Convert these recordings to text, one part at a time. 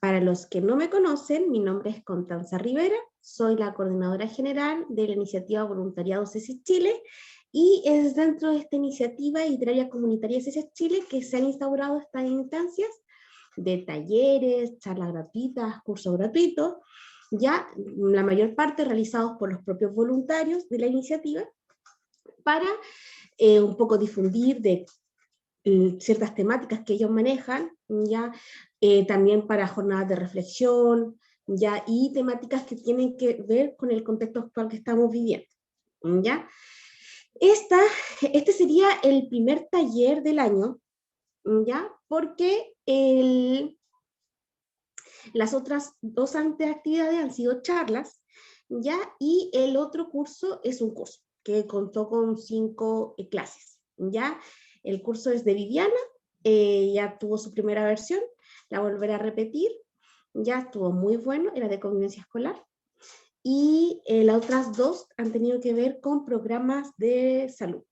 Para los que no me conocen, mi nombre es Constanza Rivera, soy la coordinadora general de la iniciativa Voluntariado CESIS Chile, y es dentro de esta iniciativa y del área comunitaria CESIS Chile que se han instaurado estas instancias de talleres, charlas gratuitas, cursos gratuitos, ya la mayor parte realizados por los propios voluntarios de la iniciativa, para un poco difundir de ciertas temáticas que ellos manejan, ya también para jornadas de reflexión, ya, y temáticas que tienen que ver con el contexto actual que estamos viviendo, ya. Este sería el primer taller del año, ya, porque las otras dos actividades han sido charlas, ya, y el otro curso es un curso que contó con 5 clases, ya. El curso es de Viviana, ya tuvo su primera versión, la volveré a repetir, ya estuvo muy bueno, era de convivencia escolar, y las otras dos han tenido que ver con programas de salud,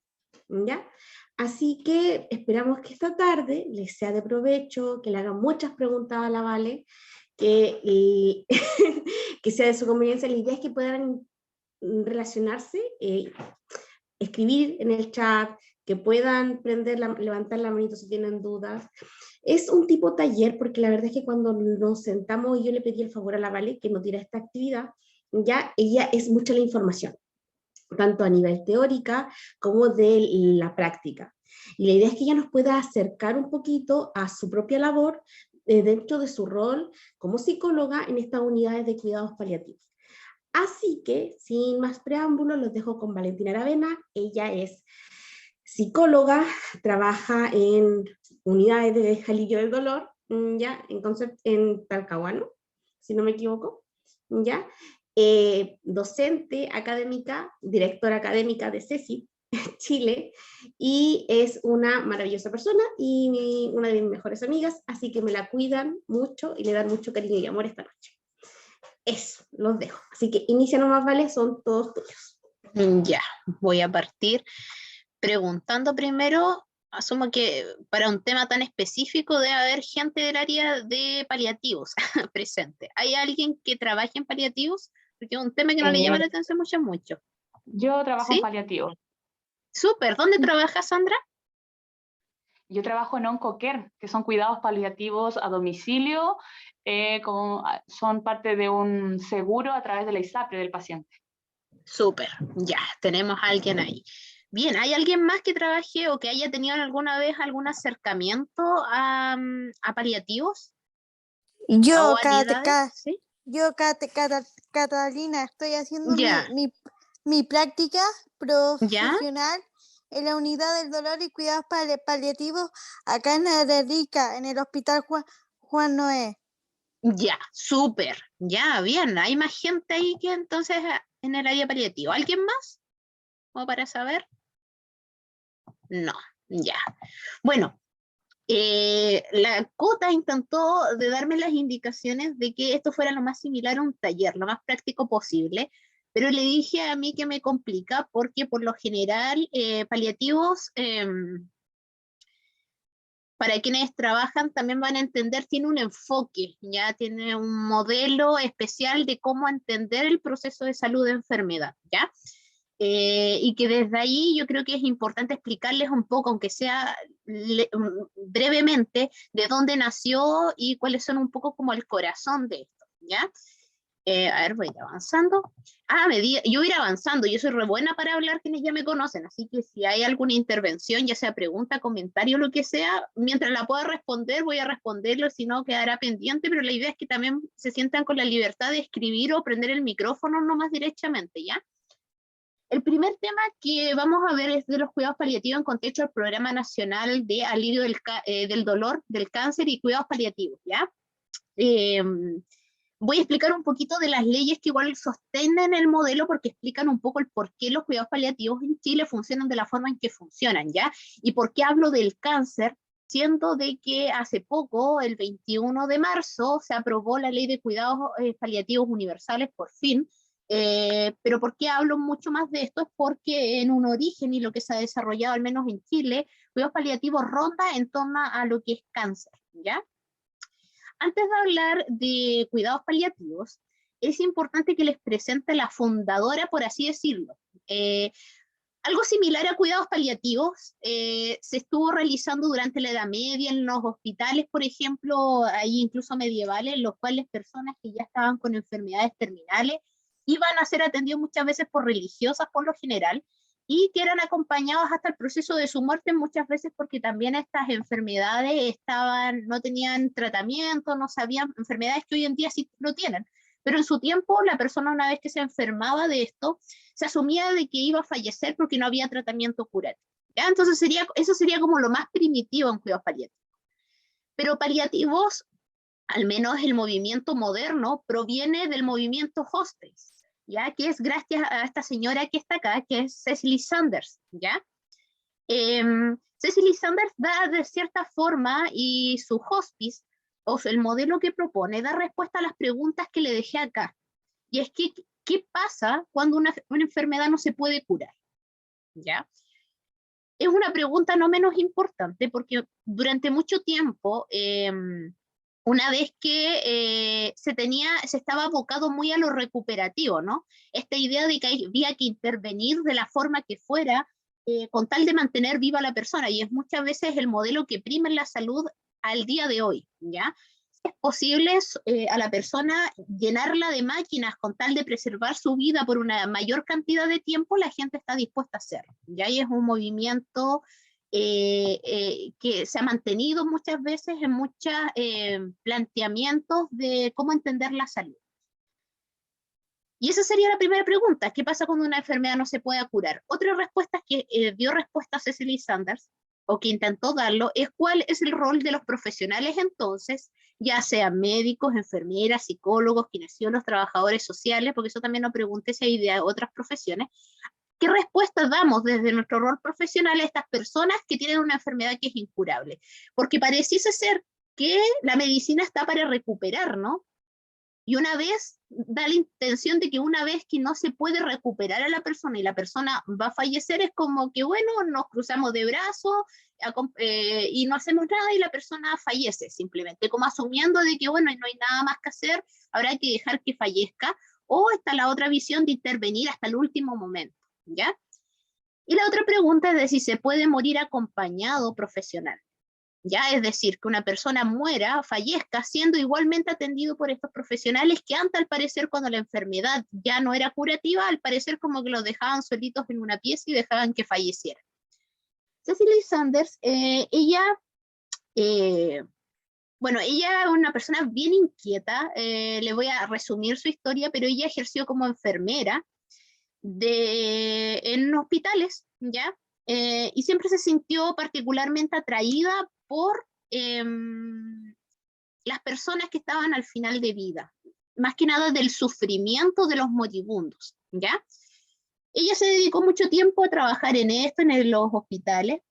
¿ya? Así que esperamos que esta tarde les sea de provecho, que le hagan muchas preguntas a la Vale, que, que sea de su conveniencia. La idea es que puedan relacionarse, escribir en el chat, que puedan levantar la manito si tienen dudas. Es un tipo taller, porque la verdad es que cuando nos sentamos, y yo le pedí el favor a la Vale que nos diera esta actividad, ya ella es mucha la información, tanto a nivel teórica como de la práctica. Y la idea es que ella nos pueda acercar un poquito a su propia labor dentro de su rol como psicóloga en estas unidades de cuidados paliativos. Así que, sin más preámbulos, los dejo con Valentina Aravena. Ella es psicóloga, trabaja en unidades de alivio del dolor, ya, en Talcahuano, si no me equivoco, ya. Docente académica, directora académica de CESIS Chile, y es una maravillosa persona y una de mis mejores amigas, así que me la cuidan mucho y le dan mucho cariño y amor esta noche. Eso, los dejo. Así que inicia nomás, Vale, son todos tuyos. Ya, voy a partir preguntando primero. Asumo que para un tema tan específico debe haber gente del área de paliativos presente. ¿Hay alguien que trabaje en paliativos? Porque es un tema que no le llama la atención mucho. Yo trabajo en ¿Sí? paliativos. Súper. ¿Dónde trabajas, Sandra? Yo trabajo en OncoCare, que son cuidados paliativos a domicilio, son parte de un seguro a través de la ISAPRE del paciente. Súper, ya, tenemos a alguien ahí. Bien, ¿hay alguien más que trabaje o que haya tenido alguna vez algún acercamiento a paliativos? Yo, ¿O a unidades? ¿Sí? Catalina, estoy haciendo Ya. mi práctica ¿Ya? profesional en la unidad del dolor y cuidados paliativos acá en Arica, en el Hospital Juan Noé. Ya, súper, ya, bien. ¿Hay más gente ahí que entonces en el área paliativo? ¿Alguien más? ¿O para saber? No, ya. Bueno, la Cota intentó de darme las indicaciones de que esto fuera lo más similar a un taller, lo más práctico posible, pero le dije a mí que me complica porque por lo general paliativos, para quienes trabajan también van a entender, tiene un enfoque, ya tiene un modelo especial de cómo entender el proceso de salud de enfermedad, ¿ya? Y que desde ahí yo creo que es importante explicarles un poco, aunque sea brevemente, de dónde nació y cuáles son un poco como el corazón de esto, ¿ya? A ver, voy a ir avanzando. Yo voy a ir avanzando, yo soy re buena para hablar, quienes ya me conocen, así que si hay alguna intervención, ya sea pregunta, comentario, lo que sea, mientras la pueda responder, voy a responderlo, si no quedará pendiente, pero la idea es que también se sientan con la libertad de escribir o prender el micrófono nomás directamente, ¿ya? El primer tema que vamos a ver es de los cuidados paliativos en contexto del Programa Nacional de Alivio del Dolor, del Cáncer y Cuidados Paliativos, ¿ya? Voy a explicar un poquito de las leyes que igual sostienen el modelo porque explican un poco el por qué los cuidados paliativos en Chile funcionan de la forma en que funcionan, ¿ya? Y por qué hablo del cáncer, siendo de que hace poco, el 21 de marzo, se aprobó la ley de cuidados paliativos universales, por fin. Pero ¿por qué hablo mucho más de esto? Es porque en un origen y lo que se ha desarrollado, al menos en Chile, cuidados paliativos ronda en torno a lo que es cáncer, ¿ya? antes de hablar de cuidados paliativos, es importante que les presente la fundadora, por así decirlo. Algo similar a cuidados paliativos se estuvo realizando durante la Edad Media en los hospitales, por ejemplo, ahí incluso medievales, en los cuales personas que ya estaban con enfermedades terminales iban a ser atendidos muchas veces por religiosas por lo general, y que eran acompañados hasta el proceso de su muerte muchas veces porque también estas enfermedades no tenían tratamiento, no sabían, enfermedades que hoy en día sí lo tienen. Pero en su tiempo, la persona una vez que se enfermaba de esto, se asumía de que iba a fallecer porque no había tratamiento curativo. ¿Ya? Entonces eso sería como lo más primitivo en cuidados paliativos. Pero paliativos, al menos el movimiento moderno, proviene del movimiento hospice, ¿ya? Que es gracias a esta señora que está acá, que es Cicely Saunders, ¿ya? Cicely Saunders da de cierta forma, y su hospice, o sea, el modelo que propone, da respuesta a las preguntas que le dejé acá. Y es que, ¿qué pasa cuando una enfermedad no se puede curar? ¿Ya? Es una pregunta no menos importante porque durante mucho tiempo, una vez que se estaba abocado muy a lo recuperativo, ¿no? Esta idea de que había que intervenir de la forma que fuera con tal de mantener viva a la persona, y es muchas veces el modelo que prima en la salud al día de hoy, ¿ya? Es posible a la persona llenarla de máquinas con tal de preservar su vida por una mayor cantidad de tiempo, la gente está dispuesta a hacerlo, ¿ya? Y es un movimiento que se ha mantenido muchas veces en muchos planteamientos de cómo entender la salud. Y esa sería la primera pregunta: ¿qué pasa cuando una enfermedad no se puede curar? Otra respuesta que dio respuesta a Cicely Saunders, o que intentó darlo, es cuál es el rol de los profesionales entonces, ya sean médicos, enfermeras, psicólogos, kinesiólogos, trabajadores sociales, porque eso también nos pregunté si hay de otras profesiones. ¿Qué respuestas damos desde nuestro rol profesional a estas personas que tienen una enfermedad que es incurable? Porque pareciese ser que la medicina está para recuperar, ¿no? Y una vez, da la intención de que una vez que no se puede recuperar a la persona y la persona va a fallecer, es como que, bueno, nos cruzamos de brazos y no hacemos nada y la persona fallece, simplemente, como asumiendo de que, bueno, no hay nada más que hacer, habrá que dejar que fallezca, o está la otra visión de intervenir hasta el último momento, ¿ya? Y la otra pregunta es de si se puede morir acompañado profesional. ¿Ya? Es decir, que una persona muera, fallezca, siendo igualmente atendido por estos profesionales que antes, al parecer, cuando la enfermedad ya no era curativa, al parecer como que los dejaban solitos en una pieza y dejaban que fallecieran. Cicely Saunders, ella es una persona bien inquieta, le voy a resumir su historia, pero ella ejerció como enfermera en hospitales, ¿ya? Y siempre se sintió particularmente atraída por las personas que estaban al final de vida, más que nada del sufrimiento de los moribundos, ¿ya? Ella se dedicó mucho tiempo a trabajar en esto, en los hospitales,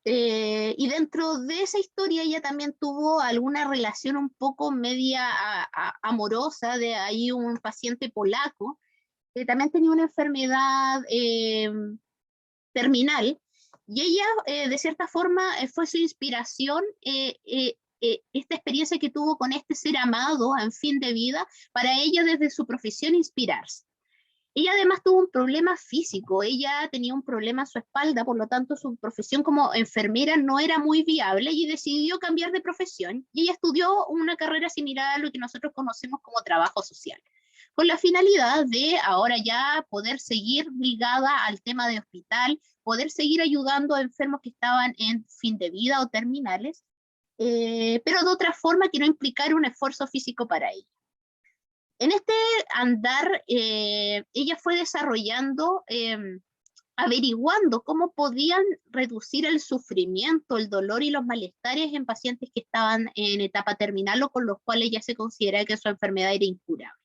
y dentro de esa historia ella también tuvo alguna relación un poco media amorosa, de ahí un paciente polaco, que también tenía una enfermedad terminal, y ella, de cierta forma, fue su inspiración, esta experiencia que tuvo con este ser amado en fin de vida, para ella desde su profesión inspirarse. Ella además tuvo un problema físico, ella tenía un problema en su espalda, por lo tanto su profesión como enfermera no era muy viable y decidió cambiar de profesión, y ella estudió una carrera similar a lo que nosotros conocemos como trabajo social, con la finalidad de ahora ya poder seguir ligada al tema de hospital, poder seguir ayudando a enfermos que estaban en fin de vida o terminales, pero de otra forma que no implicara un esfuerzo físico para ella. En este andar, ella fue desarrollando, averiguando cómo podían reducir el sufrimiento, el dolor y los malestares en pacientes que estaban en etapa terminal o con los cuales ya se considera que su enfermedad era incurable.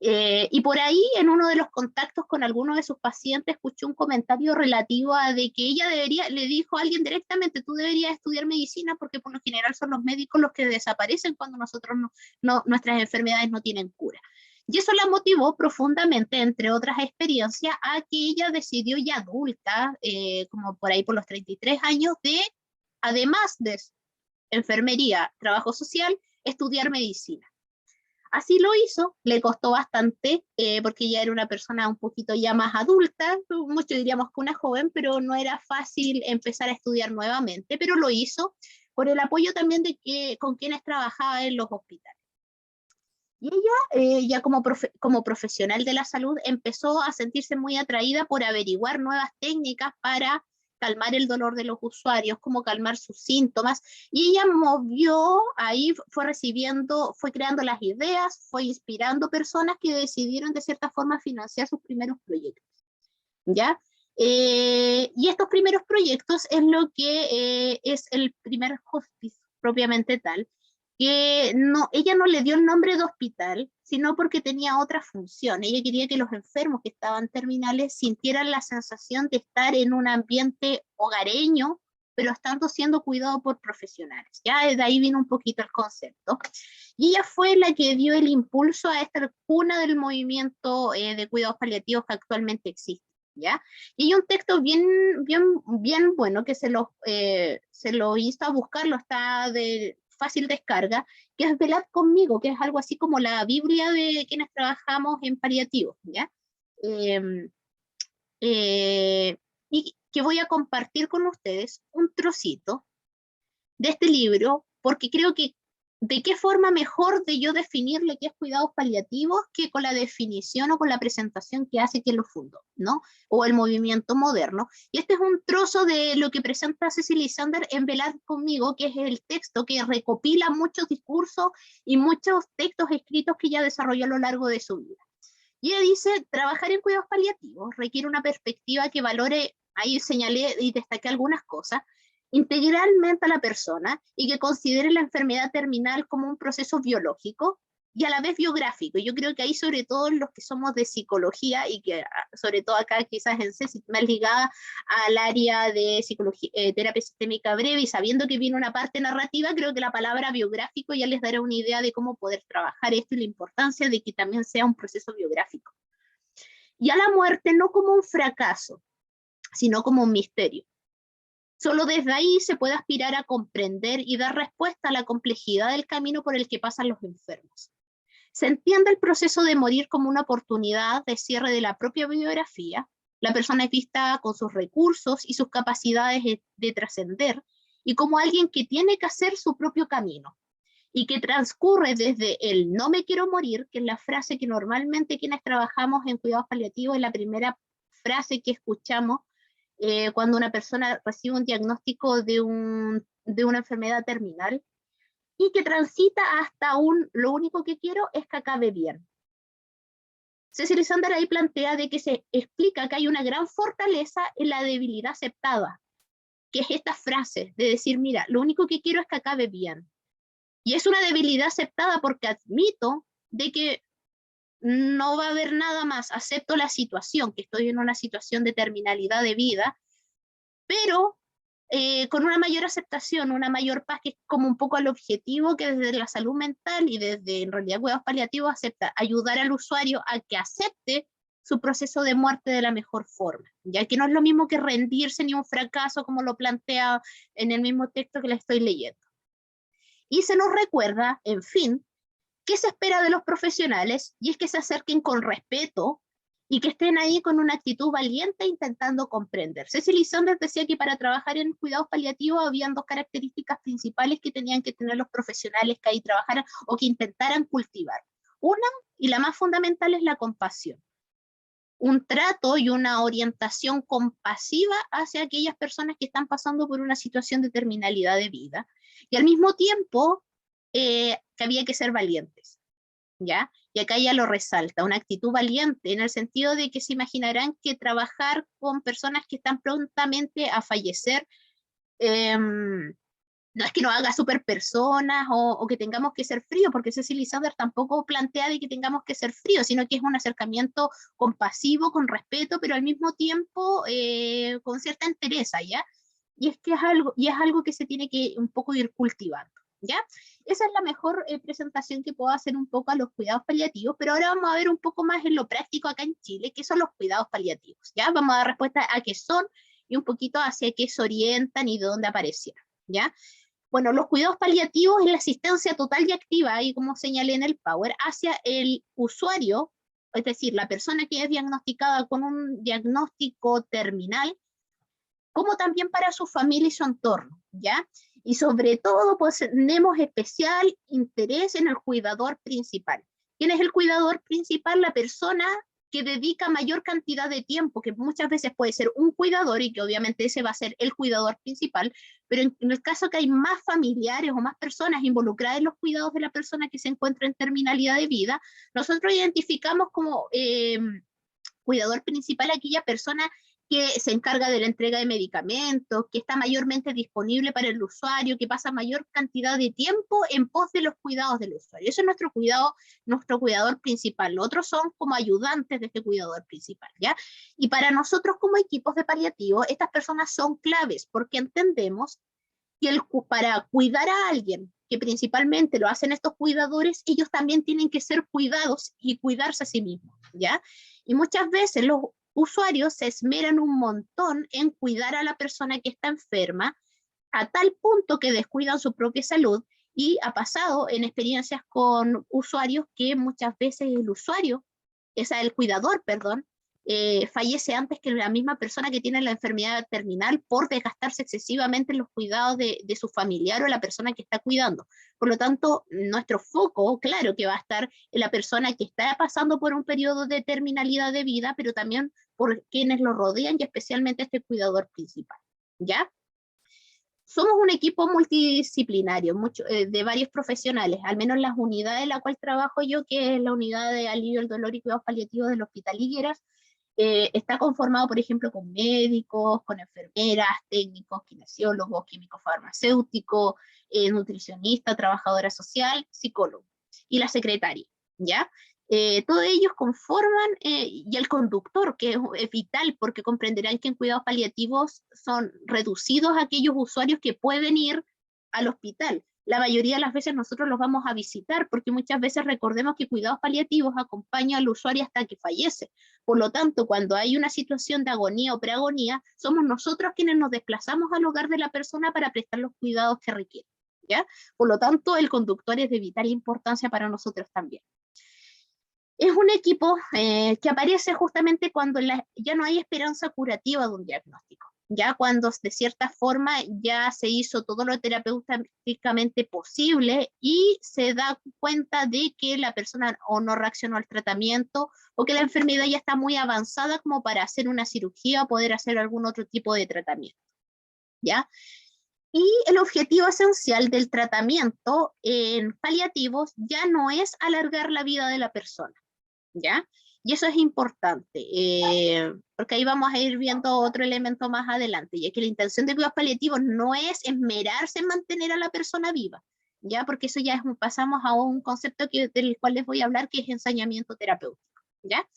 Y por ahí, en uno de los contactos con algunos de sus pacientes, escuché un comentario relativo a de que ella le dijo a alguien directamente: tú deberías estudiar medicina porque por lo general son los médicos los que desaparecen cuando nuestras enfermedades no tienen cura. Y eso la motivó profundamente, entre otras experiencias, a que ella decidió ya adulta, como por ahí por los 33 años, además de enfermería, trabajo social, estudiar medicina. Así lo hizo, le costó bastante, porque ya era una persona un poquito ya más adulta, muchos diríamos que una joven, pero no era fácil empezar a estudiar nuevamente, pero lo hizo por el apoyo también con quienes trabajaba en los hospitales. Y ella, ya como profesional de la salud, empezó a sentirse muy atraída por averiguar nuevas técnicas para calmar el dolor de los usuarios, cómo calmar sus síntomas, y ella fue creando las ideas, fue inspirando personas que decidieron de cierta forma financiar sus primeros proyectos, ¿ya? Y estos primeros proyectos es lo que es el primer hospice propiamente tal, que ella no le dio el nombre de hospital, sino porque tenía otra función. Ella quería que los enfermos que estaban terminales sintieran la sensación de estar en un ambiente hogareño, pero estando siendo cuidado por profesionales. Ya de ahí vino un poquito el concepto. Y ella fue la que dio el impulso a esta cuna del movimiento de cuidados paliativos que actualmente existe, ¿ya? Y hay un texto bien bueno que se lo insto a buscarlo, está de fácil descarga, que es Velad conmigo, que es algo así como la Biblia de quienes trabajamos en paliativos, ¿ya? Y que voy a compartir con ustedes un trocito de este libro, porque creo que de qué forma mejor de yo definirle qué es cuidados paliativos que con la definición o con la presentación que hace quien lo fundó, ¿no? O el movimiento moderno. Y este es un trozo de lo que presenta Cecil Lysander en Velad conmigo, que es el texto que recopila muchos discursos y muchos textos escritos que ella desarrolló a lo largo de su vida. Y ella dice, trabajar en cuidados paliativos requiere una perspectiva que valore, ahí señalé y destaqué algunas cosas, integralmente a la persona y que considere la enfermedad terminal como un proceso biológico y a la vez biográfico. Yo creo que ahí, sobre todo los que somos de psicología y que sobre todo acá quizás en CECI más ligada al área de psicología, terapia sistémica breve, y sabiendo que viene una parte narrativa, creo que la palabra biográfico ya les dará una idea de cómo poder trabajar esto y la importancia de que también sea un proceso biográfico. Y a la muerte no como un fracaso, sino como un misterio. Solo desde ahí se puede aspirar a comprender y dar respuesta a la complejidad del camino por el que pasan los enfermos. Se entiende el proceso de morir como una oportunidad de cierre de la propia biografía. La persona es vista con sus recursos y sus capacidades de trascender, y como alguien que tiene que hacer su propio camino, y que transcurre desde el no me quiero morir, que es la frase que normalmente quienes trabajamos en cuidados paliativos es la primera frase que escuchamos cuando una persona recibe un diagnóstico de una enfermedad terminal, y que transita hasta lo único que quiero es que acabe bien. Cecil Lysander ahí plantea de que se explica que hay una gran fortaleza en la debilidad aceptada, que es esta frase de decir, mira, lo único que quiero es que acabe bien. Y es una debilidad aceptada porque admito de que no va a haber nada más, acepto la situación, que estoy en una situación de terminalidad de vida, pero con una mayor aceptación, una mayor paz, que es como un poco el objetivo que desde la salud mental y desde en realidad cuidados paliativos acepta, ayudar al usuario a que acepte su proceso de muerte de la mejor forma, ya que no es lo mismo que rendirse ni un fracaso como lo plantea en el mismo texto que le estoy leyendo. Y se nos recuerda, en fin, qué se espera de los profesionales, y es que se acerquen con respeto y que estén ahí con una actitud valiente intentando comprender. Cecil Lysander decía que para trabajar en cuidados paliativos habían dos características principales que tenían que tener los profesionales que ahí trabajaran o que intentaran cultivar. Una, y la más fundamental, es la compasión. Un trato y una orientación compasiva hacia aquellas personas que están pasando por una situación de terminalidad de vida. Y al mismo tiempo, que había que ser valientes, ¿ya? Y acá ya lo resalta, una actitud valiente, en el sentido de que se imaginarán que trabajar con personas que están prontamente a fallecer, no es que nos haga super personas o que tengamos que ser fríos, porque Cecil Lysander tampoco plantea de que tengamos que ser fríos, sino que es un acercamiento compasivo, con respeto, pero al mismo tiempo con cierta entereza, ¿ya? Y es algo que se tiene que un poco ir cultivando, ¿ya? Esa es la mejor presentación que puedo hacer un poco a los cuidados paliativos, pero ahora vamos a ver un poco más en lo práctico acá en Chile, qué son los cuidados paliativos, ¿ya? Vamos a dar respuesta a qué son y un poquito hacia qué se orientan y de dónde aparecieron, ¿ya? Bueno, los cuidados paliativos es la asistencia total y activa, y como señalé en el Power, hacia el usuario, es decir, la persona que es diagnosticada con un diagnóstico terminal, como también para su familia y su entorno, ¿ya? Y sobre todo, pues tenemos especial interés en el cuidador principal. ¿Quién es el cuidador principal? La persona que dedica mayor cantidad de tiempo, que muchas veces puede ser un cuidador y que obviamente ese va a ser el cuidador principal, pero en el caso que hay más familiares o más personas involucradas en los cuidados de la persona que se encuentra en terminalidad de vida, nosotros identificamos como cuidador principal a aquella persona que se encarga de la entrega de medicamentos, que está mayormente disponible para el usuario, que pasa mayor cantidad de tiempo en pos de los cuidados del usuario. Eso es nuestro cuidador principal. Los otros son como ayudantes de este cuidador principal, ¿ya? Y para nosotros como equipos de paliativo, estas personas son claves porque entendemos que para cuidar a alguien, que principalmente lo hacen estos cuidadores, ellos también tienen que ser cuidados y cuidarse a sí mismos, ¿ya? Y muchas veces los usuarios se esmeran un montón en cuidar a la persona que está enferma, a tal punto que descuidan su propia salud, y ha pasado en experiencias con usuarios que muchas veces el cuidador, perdón, fallece antes que la misma persona que tiene la enfermedad terminal por desgastarse excesivamente en los cuidados de su familiar o la persona que está cuidando. Por lo tanto, nuestro foco, claro, que va a estar en la persona que está pasando por un periodo de terminalidad de vida, pero también por quienes lo rodean y especialmente este cuidador principal, ¿ya? Somos un equipo multidisciplinario, de varios profesionales, al menos las unidades en la cual trabajo yo, que es la unidad de alivio del dolor y cuidados paliativos del Hospital Higueras, está conformado, por ejemplo, con médicos, con enfermeras, técnicos, kinesiólogos, químicos farmacéuticos, nutricionista, trabajadora social, psicólogo, y la secretaria, ¿ya? Todos ellos conforman, y el conductor, que es vital, porque comprenderán que en cuidados paliativos son reducidos aquellos usuarios que pueden ir al hospital. La mayoría de las veces nosotros los vamos a visitar, porque muchas veces recordemos que cuidados paliativos acompaña al usuario hasta que fallece. Por lo tanto, cuando hay una situación de agonía o preagonía, somos nosotros quienes nos desplazamos al hogar de la persona para prestar los cuidados que requiere, ¿ya? Por lo tanto, el conductor es de vital importancia para nosotros también. Es un equipo que aparece justamente cuando ya no hay esperanza curativa de un diagnóstico, ya cuando de cierta forma ya se hizo todo lo terapéuticamente posible y se da cuenta de que la persona o no reaccionó al tratamiento o que la enfermedad ya está muy avanzada como para hacer una cirugía o poder hacer algún otro tipo de tratamiento, ¿ya? Y el objetivo esencial del tratamiento en paliativos ya no es alargar la vida de la persona, ¿ya? Y eso es importante, porque ahí vamos a ir viendo otro elemento más adelante, y es que la intención de cuidados paliativos no es esmerarse en mantener a la persona viva, ¿ya? Porque eso ya pasamos a un concepto del cual les voy a hablar, que es ensañamiento terapéutico, ¿ya?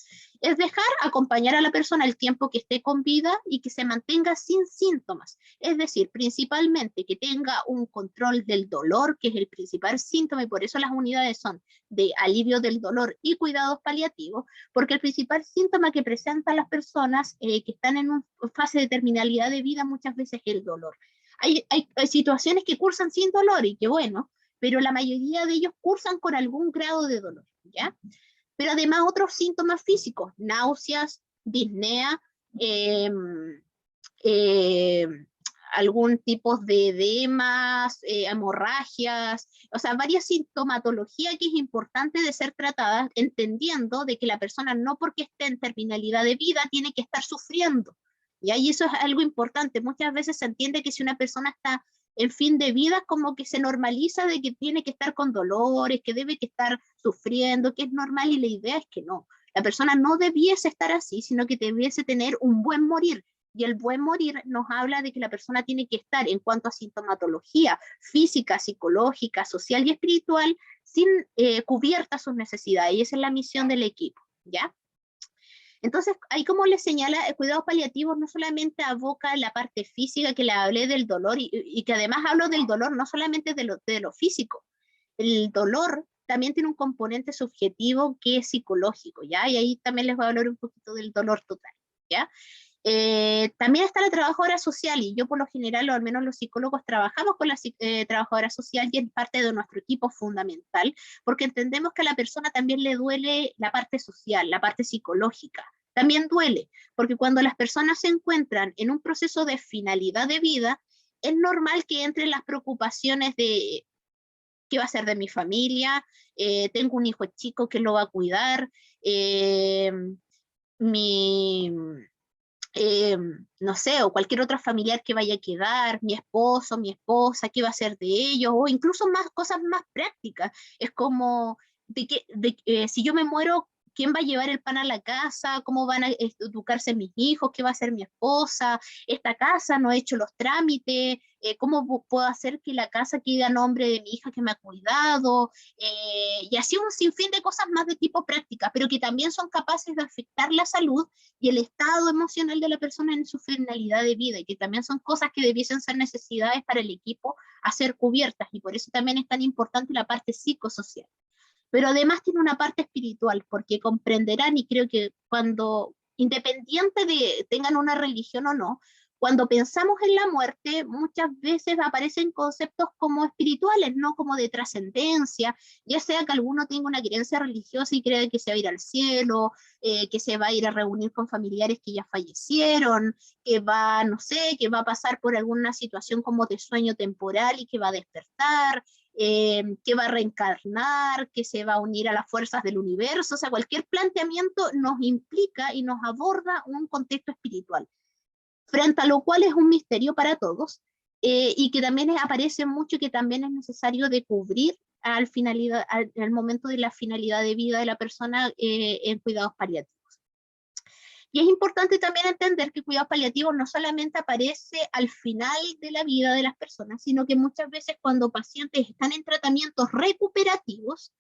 Es dejar acompañar a la persona el tiempo que esté con vida y que se mantenga sin síntomas, es decir, principalmente que tenga un control del dolor, que es el principal síntoma, y por eso las unidades son de alivio del dolor y cuidados paliativos, porque el principal síntoma que presentan las personas que están en una fase de terminalidad de vida muchas veces es el dolor. Hay situaciones que cursan sin dolor y que bueno, pero la mayoría de ellos cursan con algún grado de dolor, ¿ya? Pero además otros síntomas físicos, náuseas, disnea, algún tipo de edemas, hemorragias, o sea, varias sintomatologías que es importante de ser tratadas, entendiendo de que la persona no porque esté en terminalidad de vida tiene que estar sufriendo, ¿ya? Y eso es algo importante. Muchas veces se entiende que si una persona está en fin de vida, como que se normaliza de que tiene que estar con dolores, que debe que estar sufriendo, que es normal, y la idea es que no. La persona no debiese estar así, sino que debiese tener un buen morir. Y el buen morir nos habla de que la persona tiene que estar, en cuanto a sintomatología física, psicológica, social y espiritual, sin cubiertas sus necesidades. Y esa es la misión del equipo, ¿ya? Entonces, ahí como les señala, el cuidado paliativo no solamente aboca la parte física, que le hablé del dolor, y que además hablo del dolor no solamente de lo físico. El dolor también tiene un componente subjetivo que es psicológico, ¿ya? Y ahí también les voy a hablar un poquito del dolor total, ¿ya? También está la trabajadora social, y yo por lo general, o al menos los psicólogos, trabajamos con la trabajadora social y es parte de nuestro equipo fundamental, porque entendemos que a la persona también le duele la parte social, la parte psicológica. También duele, porque cuando las personas se encuentran en un proceso de finalidad de vida, es normal que entren las preocupaciones de qué va a ser de mi familia, tengo un hijo chico que lo va a cuidar, mi no sé, o cualquier otro familiar que vaya a quedar, mi esposo, mi esposa, qué va a hacer de ellos, o incluso más cosas más prácticas. Es como, si yo me muero, ¿quién va a llevar el pan a la casa? ¿Cómo van a educarse mis hijos? ¿Qué va a hacer mi esposa? Esta casa no he hecho los trámites. ¿Cómo puedo hacer que la casa quede a nombre de mi hija que me ha cuidado? Y así un sinfín de cosas más de tipo práctica, pero que también son capaces de afectar la salud y el estado emocional de la persona en su finalidad de vida, y que también son cosas que debiesen ser necesidades para el equipo a ser cubiertas, y por eso también es tan importante la parte psicosocial. Pero además tiene una parte espiritual, porque comprenderán, y creo que cuando, independiente de tengan una religión o no, cuando pensamos en la muerte, muchas veces aparecen conceptos como espirituales, no como de trascendencia, ya sea que alguno tenga una creencia religiosa y crea que se va a ir al cielo, que se va a ir a reunir con familiares que ya fallecieron, que va, no sé, que va a pasar por alguna situación como de sueño temporal y que va a despertar, que va a reencarnar, que se va a unir a las fuerzas del universo. O sea, cualquier planteamiento nos implica y nos aborda un contexto espiritual, frente a lo cual es un misterio para todos, y que también aparece mucho, y que también es necesario de cubrir al momento de la finalidad de vida de la persona en cuidados paliativos. Y es importante también entender que cuidados paliativos no solamente aparece al final de la vida de las personas, sino que muchas veces cuando pacientes están en tratamientos recuperativos,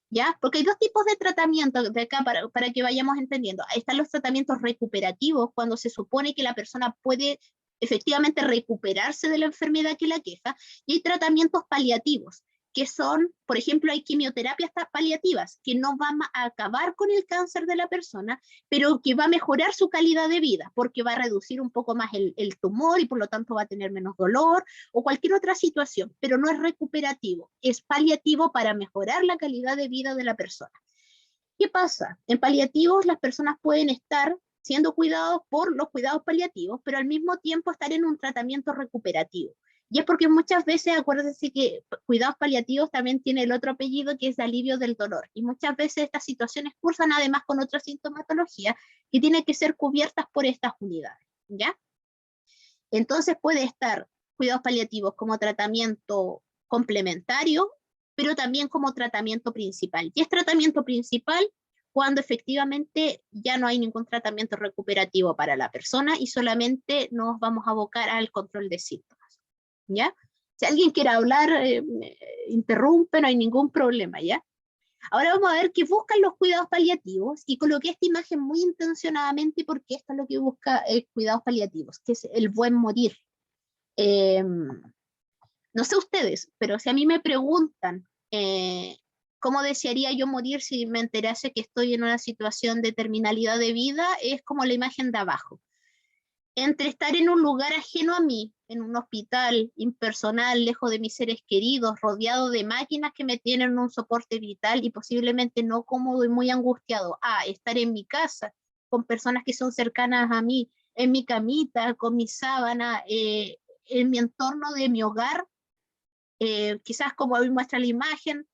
¿ya? Porque hay dos tipos de tratamiento de acá para que vayamos entendiendo. Ahí están los tratamientos recuperativos, cuando se supone que la persona puede efectivamente recuperarse de la enfermedad que la queja, y hay tratamientos paliativos, que son, por ejemplo, hay quimioterapias paliativas, que no van a acabar con el cáncer de la persona, pero que va a mejorar su calidad de vida, porque va a reducir un poco más el tumor y por lo tanto va a tener menos dolor, o cualquier otra situación, pero no es recuperativo, es paliativo para mejorar la calidad de vida de la persona. ¿Qué pasa? En paliativos las personas pueden estar siendo cuidados por los cuidados paliativos, pero al mismo tiempo estar en un tratamiento recuperativo. Y es porque muchas veces, acuérdense que cuidados paliativos también tiene el otro apellido, que es de alivio del dolor. Y muchas veces estas situaciones cursan además con otra sintomatología que tiene que ser cubiertas por estas unidades, ¿ya? Entonces puede estar cuidados paliativos como tratamiento complementario, pero también como tratamiento principal. Y es tratamiento principal cuando efectivamente ya no hay ningún tratamiento recuperativo para la persona y solamente nos vamos a abocar al control de síntomas, ¿ya? Si alguien quiere hablar, interrumpe, no hay ningún problema, ¿ya? Ahora vamos a ver qué buscan los cuidados paliativos, y coloqué esta imagen muy intencionadamente porque esto es lo que busca cuidados paliativos, que es el buen morir. No sé ustedes, pero si a mí me preguntan cómo desearía yo morir si me enterase que estoy en una situación de terminalidad de vida, es como la imagen de abajo. Entre estar en un lugar ajeno a mí, en un hospital impersonal, lejos de mis seres queridos, rodeado de máquinas que me tienen un soporte vital y posiblemente no cómodo y muy angustiado, a estar en mi casa, con personas que son cercanas a mí, en mi camita, con mi sábana, en mi entorno de mi hogar, quizás como hoy muestra la imagen,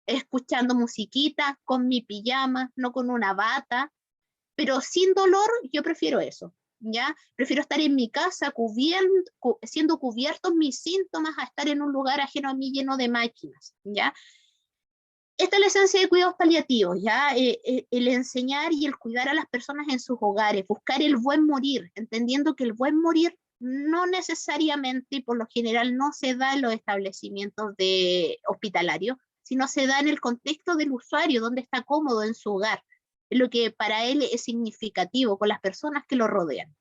escuchando musiquita, con mi pijama, no con una bata, pero sin dolor. Yo prefiero eso, ¿ya? Prefiero estar en mi casa siendo cubiertos mis síntomas a estar en un lugar ajeno a mí lleno de máquinas, ¿ya? Esta es la esencia de cuidados paliativos, ¿ya? El enseñar y el cuidar a las personas en sus hogares, buscar el buen morir, entendiendo que el buen morir no necesariamente y por lo general no se da en los establecimientos hospitalarios, sino se da en el contexto del usuario, donde está cómodo en su hogar, en lo que para él es significativo, con las personas que lo rodean.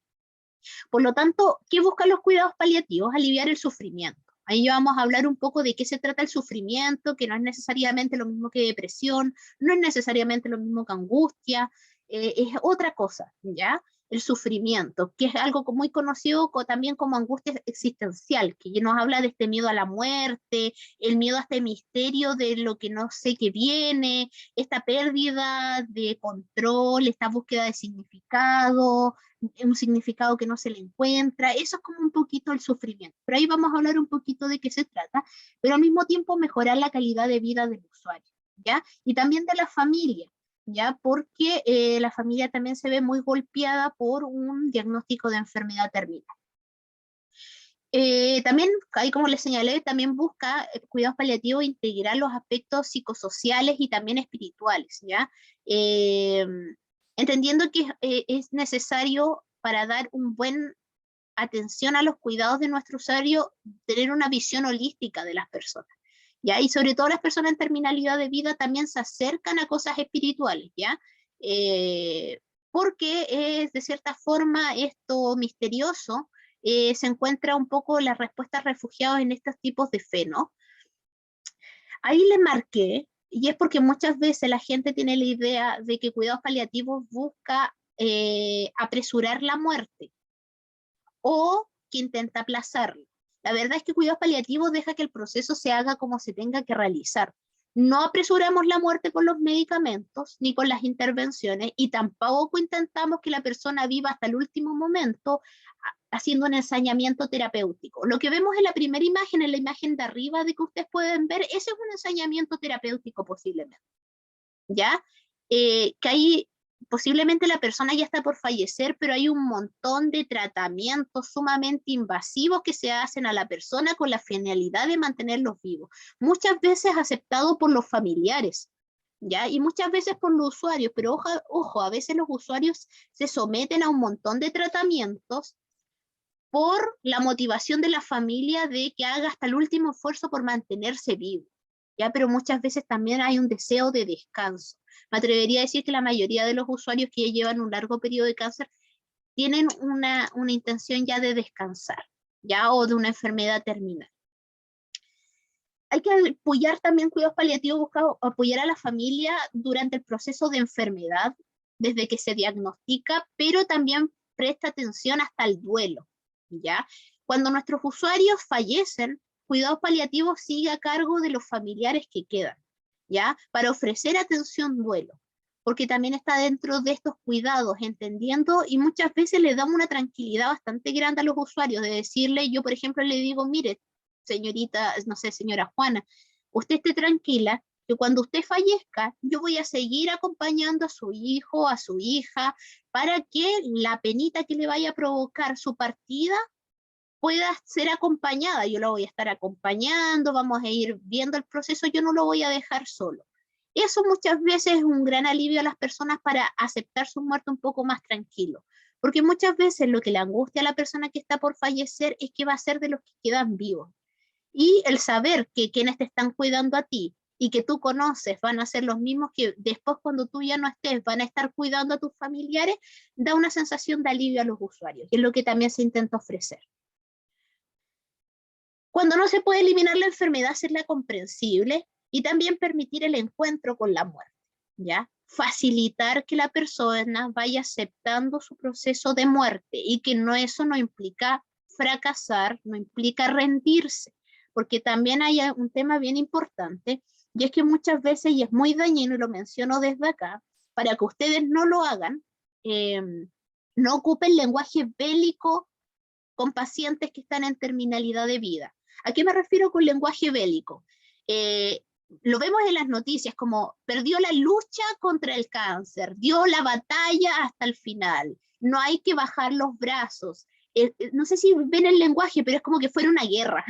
Por lo tanto, ¿qué buscan los cuidados paliativos? Aliviar el sufrimiento. Ahí vamos a hablar un poco de qué se trata el sufrimiento, que no es necesariamente lo mismo que depresión, no es necesariamente lo mismo que angustia, es otra cosa, ¿ya? el sufrimiento, que es algo muy conocido también como angustia existencial, que nos habla de este miedo a la muerte, el miedo a este misterio de lo que no sé que viene, esta pérdida de control, esta búsqueda de significado, un significado que no se le encuentra. Eso es como un poquito el sufrimiento. Pero ahí vamos a hablar un poquito de qué se trata, pero al mismo tiempo mejorar la calidad de vida del usuario, ¿ya? Y también de la familia, ¿ya? Porque la familia también se ve muy golpeada por un diagnóstico de enfermedad terminal. También, ahí como les señalé, también busca cuidados paliativos integrar los aspectos psicosociales y también espirituales, ¿ya? Entendiendo que es necesario para dar un buen atención a los cuidados de nuestro usuario, tener una visión holística de las personas, ¿ya? Y sobre todo las personas en terminalidad de vida también se acercan a cosas espirituales, ¿ya? Porque es de cierta forma esto misterioso, se encuentra un poco las respuestas refugiadas en estos tipos de fe, ¿no? Ahí le marqué, y es porque muchas veces la gente tiene la idea de que cuidados paliativos busca apresurar la muerte, o que intenta aplazarlo. La verdad es que cuidados paliativos deja que el proceso se haga como se tenga que realizar. No apresuramos la muerte con los medicamentos ni con las intervenciones, y tampoco intentamos que la persona viva hasta el último momento haciendo un ensañamiento terapéutico. Lo que vemos en la primera imagen, en la imagen de arriba de que ustedes pueden ver, ese es un ensañamiento terapéutico posiblemente, ¿ya? Que ahí posiblemente la persona ya está por fallecer, pero hay un montón de tratamientos sumamente invasivos que se hacen a la persona con la finalidad de mantenerlos vivos, muchas veces aceptados por los familiares, ¿ya? Y muchas veces por los usuarios, pero ojo, a veces los usuarios se someten a un montón de tratamientos por la motivación de la familia de que haga hasta el último esfuerzo por mantenerse vivo, ¿ya? Pero muchas veces también hay un deseo de descanso. Me atrevería a decir que la mayoría de los usuarios que llevan un largo periodo de cáncer tienen una intención ya de descansar, ¿ya? O de una enfermedad terminal. Hay que apoyar también cuidados paliativos, buscar apoyar a la familia durante el proceso de enfermedad, desde que se diagnostica, pero también presta atención hasta el duelo, ¿ya? Cuando nuestros usuarios fallecen, cuidados paliativos sigue a cargo de los familiares que quedan, ¿ya? Para ofrecer atención duelo, porque también está dentro de estos cuidados, entendiendo, y muchas veces le damos una tranquilidad bastante grande a los usuarios, de decirle, yo por ejemplo le digo, mire, señorita, no sé, señora Juana, usted esté tranquila, que cuando usted fallezca, yo voy a seguir acompañando a su hijo, a su hija, para que la penita que le vaya a provocar su partida pueda ser acompañada. Yo la voy a estar acompañando, vamos a ir viendo el proceso, yo no lo voy a dejar solo. Eso muchas veces es un gran alivio a las personas para aceptar su muerte un poco más tranquilo, porque muchas veces lo que le angustia a la persona que está por fallecer es que va a ser de los que quedan vivos. Y el saber que quienes te están cuidando a ti y que tú conoces van a ser los mismos que después, cuando tú ya no estés, van a estar cuidando a tus familiares, da una sensación de alivio a los usuarios, y es lo que también se intenta ofrecer. Cuando no se puede eliminar la enfermedad, hacerla comprensible y también permitir el encuentro con la muerte, ¿ya? Facilitar que la persona vaya aceptando su proceso de muerte, y que eso no implica fracasar, no implica rendirse, porque también hay un tema bien importante, y es que muchas veces, y es muy dañino, y lo menciono desde acá, para que ustedes no lo hagan, no ocupen lenguaje bélico con pacientes que están en terminalidad de vida. ¿A qué me refiero con lenguaje bélico? Lo vemos en las noticias como perdió la lucha contra el cáncer, dio la batalla hasta el final, no hay que bajar los brazos. No sé si ven el lenguaje, pero es como que fuera una guerra,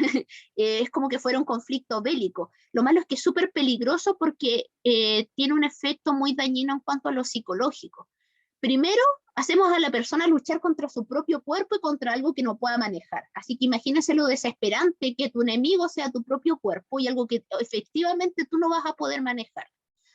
es como que fuera un conflicto bélico. Lo malo es que es súper peligroso porque tiene un efecto muy dañino en cuanto a lo psicológico. Primero, hacemos a la persona luchar contra su propio cuerpo y contra algo que no pueda manejar. Así que imagínense lo desesperante que tu enemigo sea tu propio cuerpo y algo que efectivamente tú no vas a poder manejar.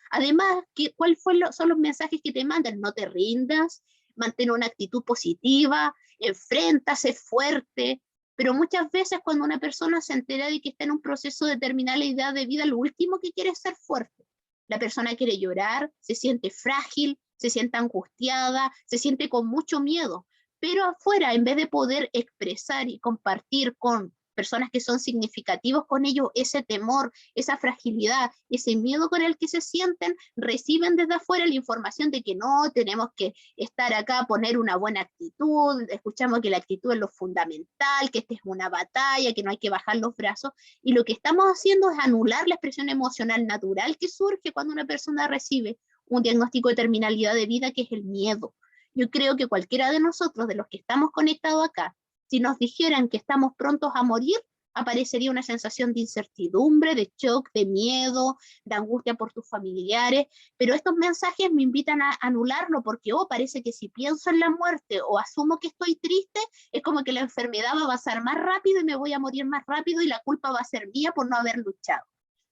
Además, ¿cuáles son los mensajes que te mandan? No te rindas, mantén una actitud positiva, enfrenta, sé fuerte. Pero muchas veces cuando una persona se entera de que está en un proceso de terminalidad de vida, lo último que quiere es ser fuerte. La persona quiere llorar, se siente frágil, se siente angustiada, se siente con mucho miedo, pero afuera, en vez de poder expresar y compartir con personas que son significativos con ellos, ese temor, esa fragilidad, ese miedo con el que se sienten, reciben desde afuera la información de que no, tenemos que estar acá, poner una buena actitud, escuchamos que la actitud es lo fundamental, que esta es una batalla, que no hay que bajar los brazos, y lo que estamos haciendo es anular la expresión emocional natural que surge cuando una persona recibe un diagnóstico de terminalidad de vida, que es el miedo. Yo creo que cualquiera de nosotros, de los que estamos conectados acá, si nos dijeran que estamos prontos a morir, aparecería una sensación de incertidumbre, de shock, de miedo, de angustia por tus familiares, pero estos mensajes me invitan a anularlo porque parece que si pienso en la muerte o asumo que estoy triste, es como que la enfermedad va a avanzar más rápido y me voy a morir más rápido y la culpa va a ser mía por no haber luchado,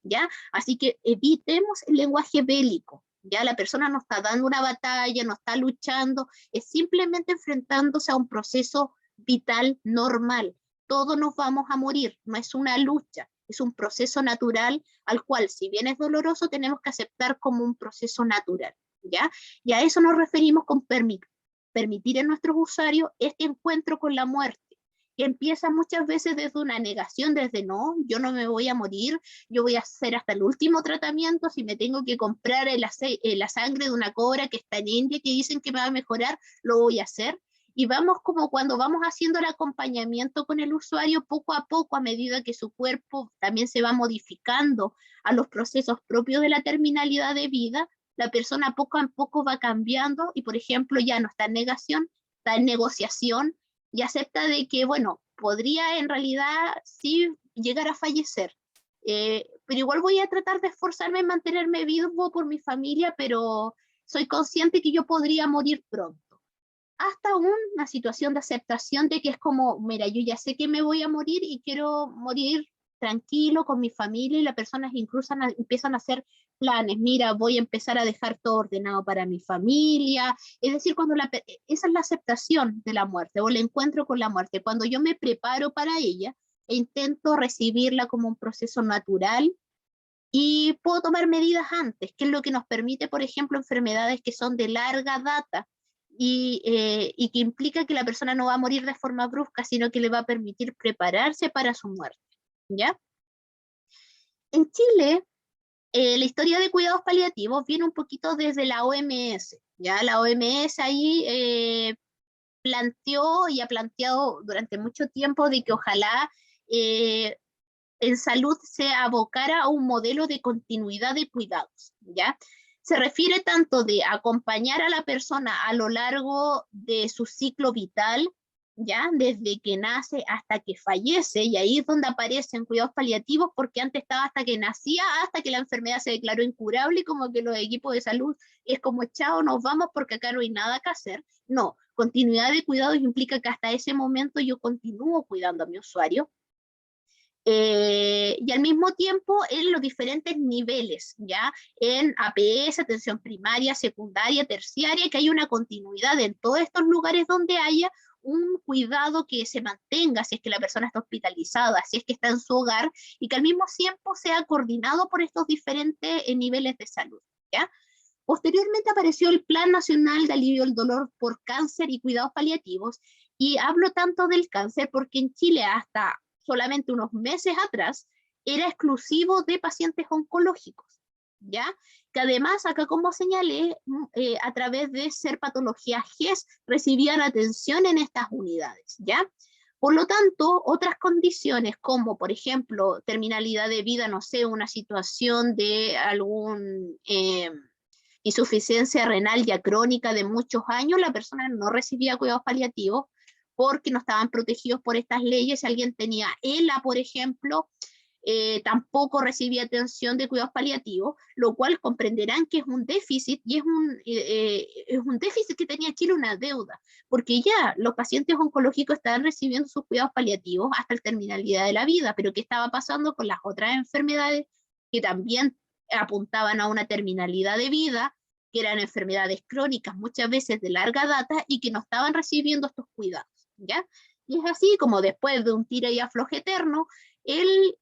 ¿ya? Así que evitemos el lenguaje bélico. Ya la persona no está dando una batalla, no está luchando, es simplemente enfrentándose a un proceso vital normal. Todos nos vamos a morir, no es una lucha, es un proceso natural al cual, si bien es doloroso, tenemos que aceptar como un proceso natural, ¿ya? Y a eso nos referimos con permitir en nuestros usuarios este encuentro con la muerte, que empieza muchas veces desde una negación, desde no, yo no me voy a morir, yo voy a hacer hasta el último tratamiento, si me tengo que comprar la sangre de una cobra que está en India, que dicen que me va a mejorar, lo voy a hacer. Y vamos como cuando vamos haciendo el acompañamiento con el usuario poco a poco, a medida que su cuerpo también se va modificando a los procesos propios de la terminalidad de vida, la persona poco a poco va cambiando y, por ejemplo, ya no está en negación, está en negociación y acepta de que, bueno, podría en realidad sí llegar a fallecer, pero igual voy a tratar de esforzarme en mantenerme vivo por mi familia, pero soy consciente que yo podría morir pronto. Hasta una situación de aceptación de que es como, mira, yo ya sé que me voy a morir y quiero morir tranquilo con mi familia, y las personas incluso empiezan a hacer planes, mira, voy a empezar a dejar todo ordenado para mi familia, es decir, esa es la aceptación de la muerte o el encuentro con la muerte, cuando yo me preparo para ella e intento recibirla como un proceso natural. Y puedo tomar medidas antes, que es lo que nos permite, por ejemplo, enfermedades que son de larga data, y que implica que la persona no va a morir de forma brusca, sino que le va a permitir prepararse para su muerte, ¿ya? En Chile, la historia de cuidados paliativos viene un poquito desde la OMS, ¿ya? La OMS ahí planteó y ha planteado durante mucho tiempo de que ojalá en salud se abocara a un modelo de continuidad de cuidados, ¿ya? Se refiere tanto de acompañar a la persona a lo largo de su ciclo vital, ¿ya? Desde que nace hasta que fallece, y ahí es donde aparecen cuidados paliativos, porque antes estaba hasta que nacía, hasta que la enfermedad se declaró incurable, y como que los equipos de salud es como, chao, nos vamos porque acá no hay nada que hacer. No, continuidad de cuidados implica que hasta ese momento yo continúo cuidando a mi usuario, y al mismo tiempo en los diferentes niveles, ¿ya? En APS, atención primaria, secundaria, terciaria, que hay una continuidad en todos estos lugares donde haya un cuidado que se mantenga, si es que la persona está hospitalizada, si es que está en su hogar, y que al mismo tiempo sea coordinado por estos diferentes niveles de salud, ¿ya? Posteriormente apareció el Plan Nacional de Alivio del Dolor por Cáncer y Cuidados Paliativos, y hablo tanto del cáncer porque en Chile hasta solamente unos meses atrás era exclusivo de pacientes oncológicos, ¿ya? Que además, acá como señalé, a través de ser patología GES, recibían atención en estas unidades, ¿ya? Por lo tanto, otras condiciones como, por ejemplo, terminalidad de vida, no sé, una situación de algún insuficiencia renal ya crónica de muchos años, la persona no recibía cuidados paliativos porque no estaban protegidos por estas leyes. Si alguien tenía ELA, por ejemplo, tampoco recibía atención de cuidados paliativos, lo cual comprenderán que es un déficit, y es un déficit que tenía Chile, una deuda, porque ya los pacientes oncológicos estaban recibiendo sus cuidados paliativos hasta la terminalidad de la vida, pero ¿qué estaba pasando con las otras enfermedades que también apuntaban a una terminalidad de vida, que eran enfermedades crónicas muchas veces de larga data y que no estaban recibiendo estos cuidados, ¿ya? Y es así como después de un tira y afloje eterno,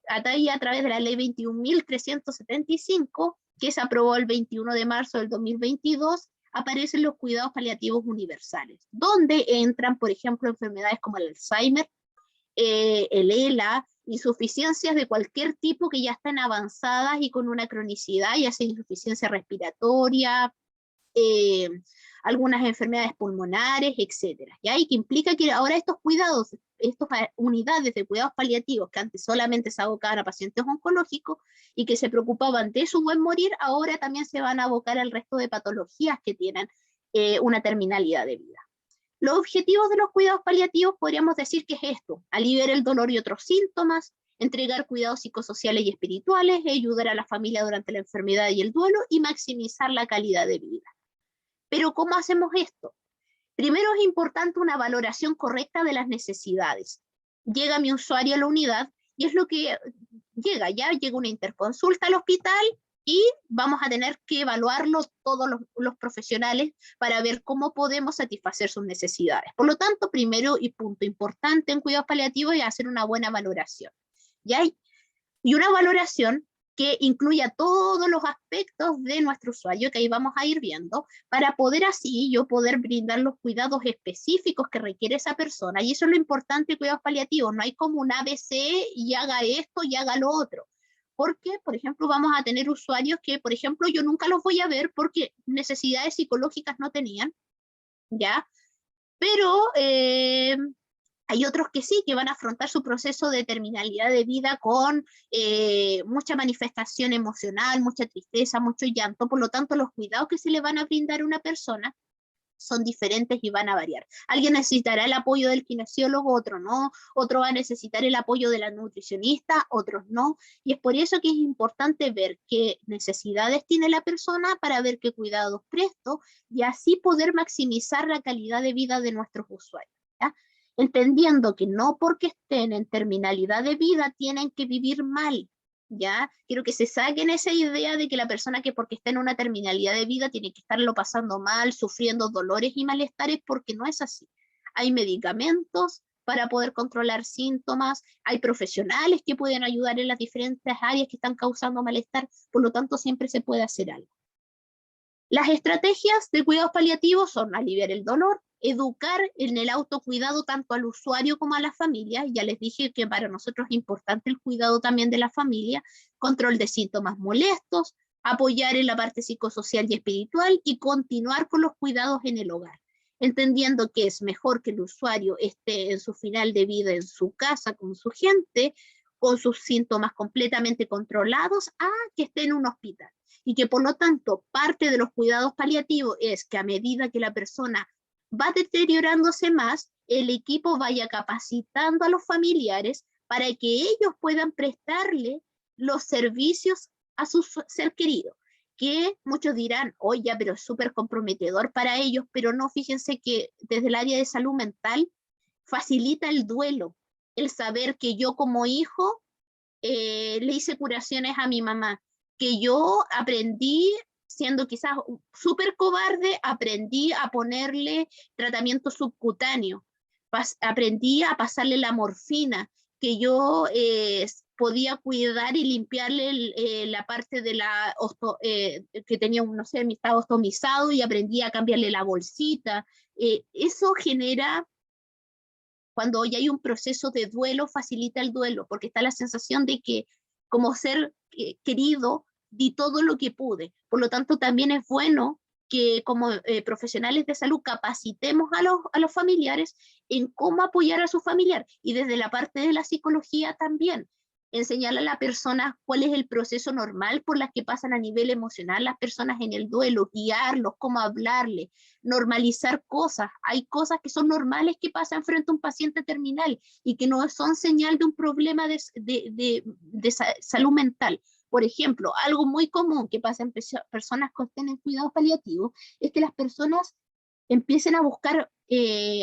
a través de la ley 21.375, que se aprobó el 21 de marzo del 2022, aparecen los cuidados paliativos universales, donde entran, por ejemplo, enfermedades como el Alzheimer, el ELA, insuficiencias de cualquier tipo que ya están avanzadas y con una cronicidad, ya sea insuficiencia respiratoria, algunas enfermedades pulmonares, etcétera. ¿Ya? Y que implica que ahora estos cuidados, estas unidades de cuidados paliativos que antes solamente se abocaban a pacientes oncológicos y que se preocupaban de su buen morir, ahora también se van a abocar al resto de patologías que tienen una terminalidad de vida. Los objetivos de los cuidados paliativos podríamos decir que es esto: aliviar el dolor y otros síntomas, entregar cuidados psicosociales y espirituales, ayudar a la familia durante la enfermedad y el duelo y maximizar la calidad de vida. Pero ¿cómo hacemos esto? Primero es importante una valoración correcta de las necesidades. Llega mi usuario a la unidad y es lo que llega, ya llega una interconsulta al hospital y vamos a tener que evaluarlo todos los profesionales para ver cómo podemos satisfacer sus necesidades. Por lo tanto, primero y punto importante en cuidados paliativos es hacer una buena valoración. ¿Ya? Y una valoración que incluya todos los aspectos de nuestro usuario, que ahí vamos a ir viendo, para poder así yo poder brindar los cuidados específicos que requiere esa persona. Y eso es lo importante de cuidados paliativos, no hay como un ABC y haga esto y haga lo otro. Porque, por ejemplo, vamos a tener usuarios que, por ejemplo, yo nunca los voy a ver porque necesidades psicológicas no tenían, ¿ya? Pero hay otros que sí, que van a afrontar su proceso de terminalidad de vida con mucha manifestación emocional, mucha tristeza, mucho llanto. Por lo tanto, los cuidados que se le van a brindar a una persona son diferentes y van a variar. Alguien necesitará el apoyo del kinesiólogo, otro no, otro va a necesitar el apoyo de la nutricionista, otros no, y es por eso que es importante ver qué necesidades tiene la persona para ver qué cuidados presto y así poder maximizar la calidad de vida de nuestros usuarios, ¿ya? Entendiendo que no porque estén en terminalidad de vida tienen que vivir mal, ¿ya? Quiero que se saquen esa idea de que la persona que porque está en una terminalidad de vida tiene que estarlo pasando mal, sufriendo dolores y malestares, porque no es así. Hay medicamentos para poder controlar síntomas, hay profesionales que pueden ayudar en las diferentes áreas que están causando malestar, por lo tanto siempre se puede hacer algo. Las estrategias de cuidados paliativos son aliviar el dolor, educar en el autocuidado tanto al usuario como a la familia. Ya les dije que para nosotros es importante el cuidado también de la familia, control de síntomas molestos, apoyar en la parte psicosocial y espiritual y continuar con los cuidados en el hogar, entendiendo que es mejor que el usuario esté en su final de vida en su casa con su gente, con sus síntomas completamente controlados, a que esté en un hospital. Y que por lo tanto parte de los cuidados paliativos es que a medida que la persona va deteriorándose más, el equipo vaya capacitando a los familiares para que ellos puedan prestarle los servicios a su ser querido, que muchos dirán, oye, pero es súper comprometedor para ellos, pero no, fíjense que desde el área de salud mental facilita el duelo, el saber que yo como hijo le hice curaciones a mi mamá, que yo aprendí, siendo quizás súper cobarde, aprendí a ponerle tratamiento subcutáneo, aprendí a pasarle la morfina, que yo podía cuidar y limpiarle la parte de la que tenía, no sé, estaba ostomizado y aprendí a cambiarle la bolsita. Eso genera, cuando ya hay un proceso de duelo, facilita el duelo, porque está la sensación de que como ser querido, di todo lo que pude. Por lo tanto, también es bueno que como profesionales de salud capacitemos a los familiares en cómo apoyar a su familiar. Y desde la parte de la psicología también, enseñarle a la persona cuál es el proceso normal por las que pasan a nivel emocional las personas en el duelo, guiarlos, cómo hablarle, normalizar cosas. Hay cosas que son normales que pasan frente a un paciente terminal y que no son señal de un problema de salud mental. Por ejemplo, algo muy común que pasa en personas que estén en cuidados paliativos es que las personas empiecen a buscar,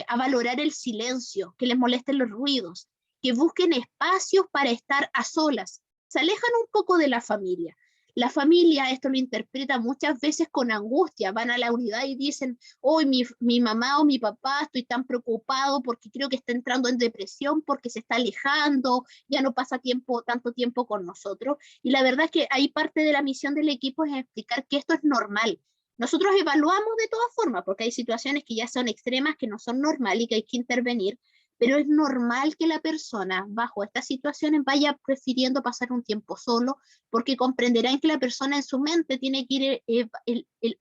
a valorar el silencio, que les molesten los ruidos, que busquen espacios para estar a solas, se alejan un poco de la familia. La familia esto lo interpreta muchas veces con angustia, van a la unidad y dicen, hoy mi mamá o mi papá estoy tan preocupado porque creo que está entrando en depresión porque se está alejando, ya no pasa tanto tiempo con nosotros. Y la verdad es que ahí parte de la misión del equipo es explicar que esto es normal, Nosotros evaluamos de todas formas, porque hay situaciones que ya son extremas, que no son normales y que hay que intervenir, pero es normal que la persona bajo estas situaciones vaya prefiriendo pasar un tiempo solo, porque comprenderán que la persona en su mente tiene que ir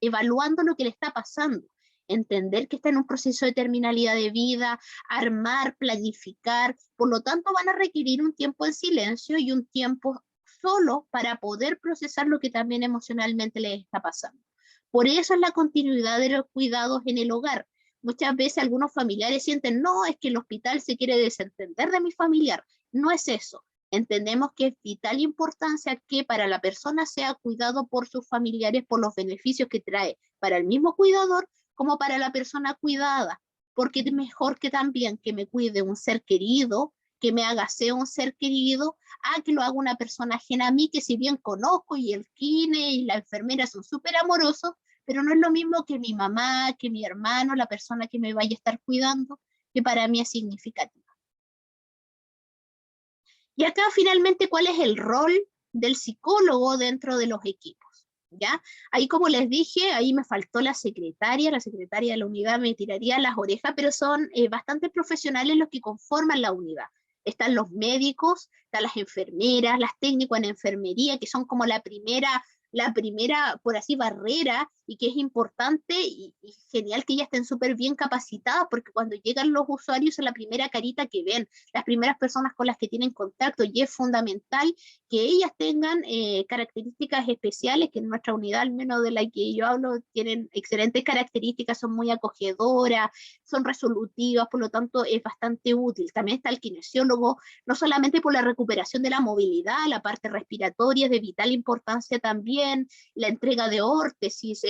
evaluando lo que le está pasando, entender que está en un proceso de terminalidad de vida, armar, planificar, por lo tanto van a requerir un tiempo en silencio y un tiempo solo para poder procesar lo que también emocionalmente les está pasando. Por eso es la continuidad de los cuidados en el hogar. Muchas veces algunos familiares sienten, no, es que el hospital se quiere desentender de mi familiar. No es eso. Entendemos que es vital importancia que para la persona sea cuidado por sus familiares por los beneficios que trae para el mismo cuidador como para la persona cuidada, porque es mejor que también que me cuide un ser querido, que me haga ser un ser querido, a que lo haga una persona ajena a mí, que si bien conozco y el kine y la enfermera son súper amorosos, pero no es lo mismo que mi mamá, que mi hermano, la persona que me vaya a estar cuidando, que para mí es significativa. Y acá finalmente, ¿cuál es el rol del psicólogo dentro de los equipos? ¿Ya? Ahí como les dije, ahí me faltó la secretaria de la unidad me tiraría las orejas, pero son bastante profesionales los que conforman la unidad. Están los médicos, están las enfermeras, las técnicos en enfermería, que son como la primera, por así, barrera, y que es importante y genial que ellas estén súper bien capacitadas, porque cuando llegan los usuarios es la primera carita que ven, las primeras personas con las que tienen contacto, y es fundamental que ellas tengan características especiales, que en nuestra unidad, al menos de la que yo hablo, tienen excelentes características, son muy acogedoras, son resolutivas, por lo tanto es bastante útil. También está el kinesiólogo, no solamente por la recuperación de la movilidad, la parte respiratoria es de vital importancia también, la entrega de órtesis,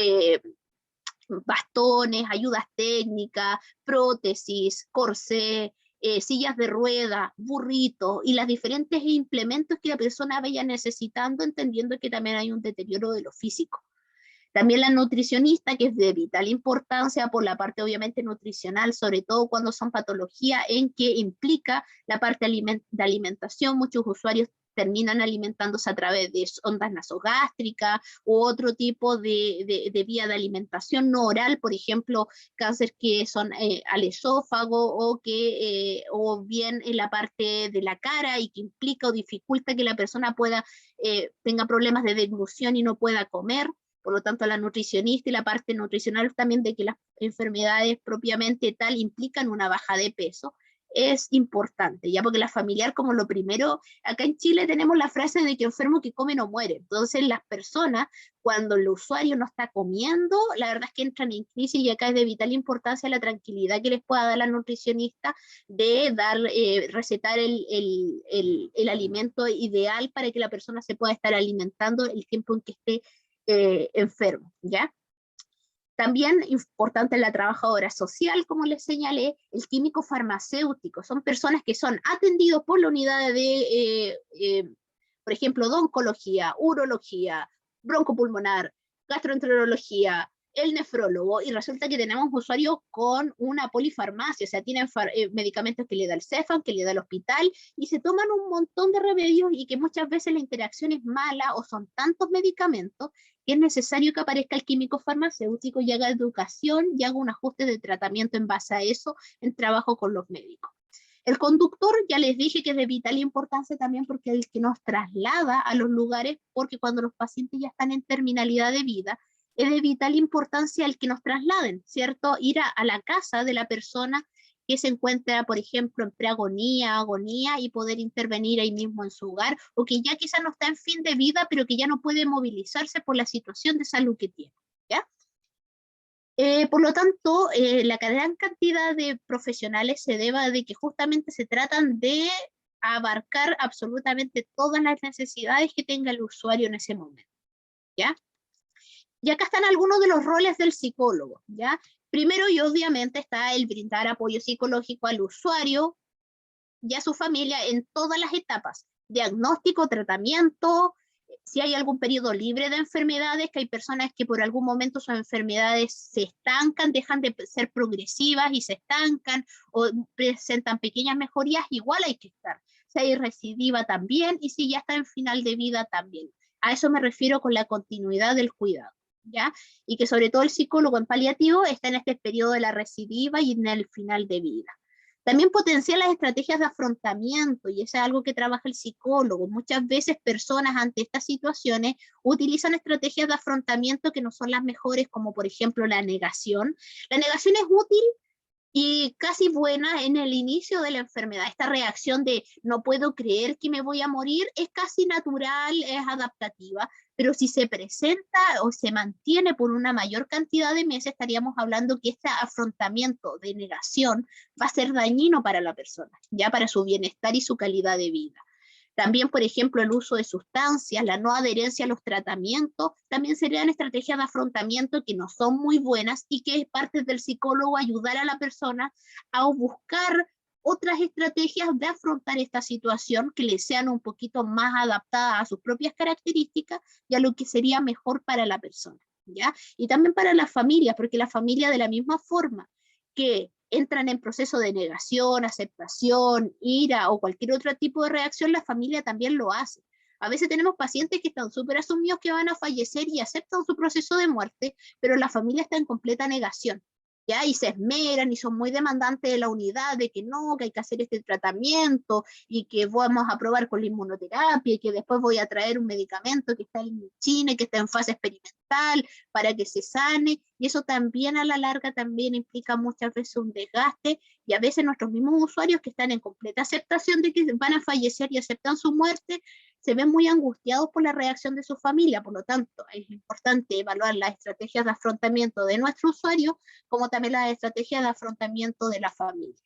bastones, ayudas técnicas, prótesis, corsé, sillas de rueda, burritos y los diferentes implementos que la persona vaya necesitando, entendiendo que también hay un deterioro de lo físico. También la nutricionista, que es de vital importancia por la parte obviamente nutricional, sobre todo cuando son patologías en que implica la parte de alimentación. Muchos usuarios terminan alimentándose a través de ondas nasogástricas u otro tipo de vía de alimentación no oral, por ejemplo, cáncer que son al esófago o bien en la parte de la cara y que implica o dificulta que la persona tenga problemas de deglución y no pueda comer. Por lo tanto, la nutricionista y la parte nutricional también de que las enfermedades propiamente tal implican una baja de peso, es importante, ya porque la familiar como lo primero, acá en Chile tenemos la frase de que enfermo que come no muere, entonces las personas, cuando el usuario no está comiendo, la verdad es que entran en crisis y acá es de vital importancia la tranquilidad que les pueda dar la nutricionista de recetar el alimento ideal para que la persona se pueda estar alimentando el tiempo en que esté enfermo, ¿ya? También importante la trabajadora social, como les señalé, el químico farmacéutico, son personas que son atendidos por la unidad por ejemplo, de oncología, urología, broncopulmonar, gastroenterología, el nefrólogo, y resulta que tenemos usuarios con una polifarmacia, o sea, tienen medicamentos que le da el CEFAM, que le da el hospital, y se toman un montón de remedios y que muchas veces la interacción es mala o son tantos medicamentos que es necesario que aparezca el químico farmacéutico y haga educación y haga un ajuste de tratamiento en base a eso en trabajo con los médicos. El conductor, ya les dije que es de vital importancia también porque es el que nos traslada a los lugares, porque cuando los pacientes ya están en terminalidad de vida, es de vital importancia el que nos trasladen, ¿cierto? Ir a la casa de la persona que se encuentra, por ejemplo, en preagonía, agonía, y poder intervenir ahí mismo en su hogar, o que ya quizás no está en fin de vida, pero que ya no puede movilizarse por la situación de salud que tiene, ¿ya? Por lo tanto, la gran cantidad de profesionales se deba de que justamente se tratan de abarcar absolutamente todas las necesidades que tenga el usuario en ese momento, ¿ya? Y acá están algunos de los roles del psicólogo, ¿ya? Primero y obviamente está el brindar apoyo psicológico al usuario y a su familia en todas las etapas, diagnóstico, tratamiento, si hay algún periodo libre de enfermedades, que hay personas que por algún momento sus enfermedades se estancan, dejan de ser progresivas y se estancan o presentan pequeñas mejorías, igual hay que estar. Si hay recidiva también y si ya está en final de vida también. A eso me refiero con la continuidad del cuidado. ¿ya? Y que sobre todo el psicólogo en paliativo está en este periodo de la recidiva y en el final de vida. También potenciar las estrategias de afrontamiento, y eso es algo que trabaja el psicólogo. Muchas veces personas ante estas situaciones utilizan estrategias de afrontamiento que no son las mejores, como por ejemplo la negación. La negación es útil y casi buena en el inicio de la enfermedad. Esta reacción de no puedo creer que me voy a morir es casi natural, es adaptativa, pero si se presenta o se mantiene por una mayor cantidad de meses, estaríamos hablando que este afrontamiento de negación va a ser dañino para la persona, ya para su bienestar y su calidad de vida. También, por ejemplo, el uso de sustancias, la no adherencia a los tratamientos, también serían estrategias de afrontamiento que no son muy buenas y que es parte del psicólogo ayudar a la persona a buscar otras estrategias de afrontar esta situación que le sean un poquito más adaptadas a sus propias características y a lo que sería mejor para la persona, ¿ya? Y también para la familia, porque la familia de la misma forma que entran en proceso de negación, aceptación, ira o cualquier otro tipo de reacción, la familia también lo hace. A veces tenemos pacientes que están súper asumidos que van a fallecer y aceptan su proceso de muerte, pero la familia está en completa negación, ¿ya? Y se esmeran y son muy demandantes de la unidad, de que no, que hay que hacer este tratamiento y que vamos a probar con la inmunoterapia y que después voy a traer un medicamento que está en China, que está en fase experimental para que se sane, y eso también a la larga también implica muchas veces un desgaste, y a veces nuestros mismos usuarios que están en completa aceptación de que van a fallecer y aceptan su muerte, se ven muy angustiados por la reacción de su familia. Por lo tanto, es importante evaluar las estrategias de afrontamiento de nuestro usuario, como también las estrategias de afrontamiento de la familia.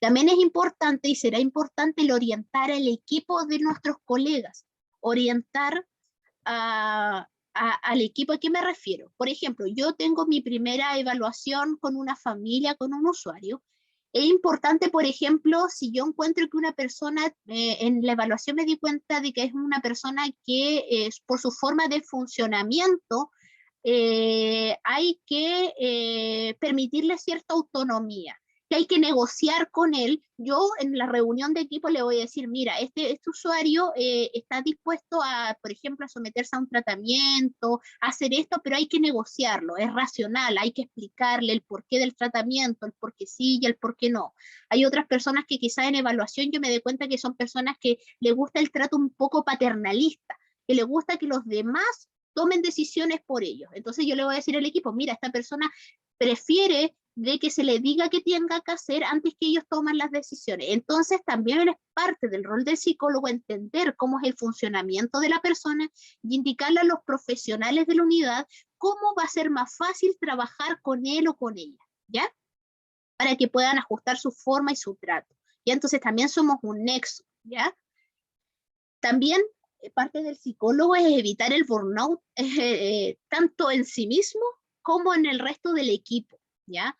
También es importante y será importante el orientar al equipo de nuestros colegas, orientar al equipo. ¿A qué me refiero? Por ejemplo, yo tengo mi primera evaluación con una familia, con un usuario. Es importante, por ejemplo, si yo encuentro que una persona, en la evaluación me di cuenta de que es una persona que por su forma de funcionamiento hay que permitirle cierta autonomía, que hay que negociar con él. Yo en la reunión de equipo le voy a decir, mira, este usuario está dispuesto a, por ejemplo, a someterse a un tratamiento, a hacer esto, pero hay que negociarlo, es racional, hay que explicarle el porqué del tratamiento, el por qué sí y el por qué no. Hay otras personas que quizá en evaluación yo me doy cuenta que son personas que le gusta el trato un poco paternalista, que le gusta que los demás tomen decisiones por ellos. Entonces yo le voy a decir al equipo, mira, esta persona prefiere de que se le diga qué tenga que hacer antes que ellos tomen las decisiones. Entonces también es parte del rol del psicólogo entender cómo es el funcionamiento de la persona y indicarle a los profesionales de la unidad cómo va a ser más fácil trabajar con él o con ella, ¿ya? Para que puedan ajustar su forma y su trato. ¿Ya? Entonces también somos un nexo, ¿ya? También parte del psicólogo es evitar el burnout, tanto en sí mismo como en el resto del equipo, ¿ya?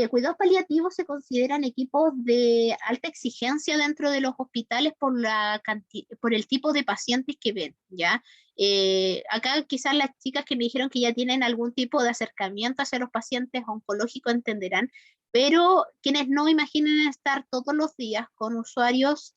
Cuidados paliativos se consideran equipos de alta exigencia dentro de los hospitales por el tipo de pacientes que ven, ¿ya? Acá quizás las chicas que me dijeron que ya tienen algún tipo de acercamiento hacia los pacientes oncológicos entenderán, pero quienes no, imaginen estar todos los días con usuarios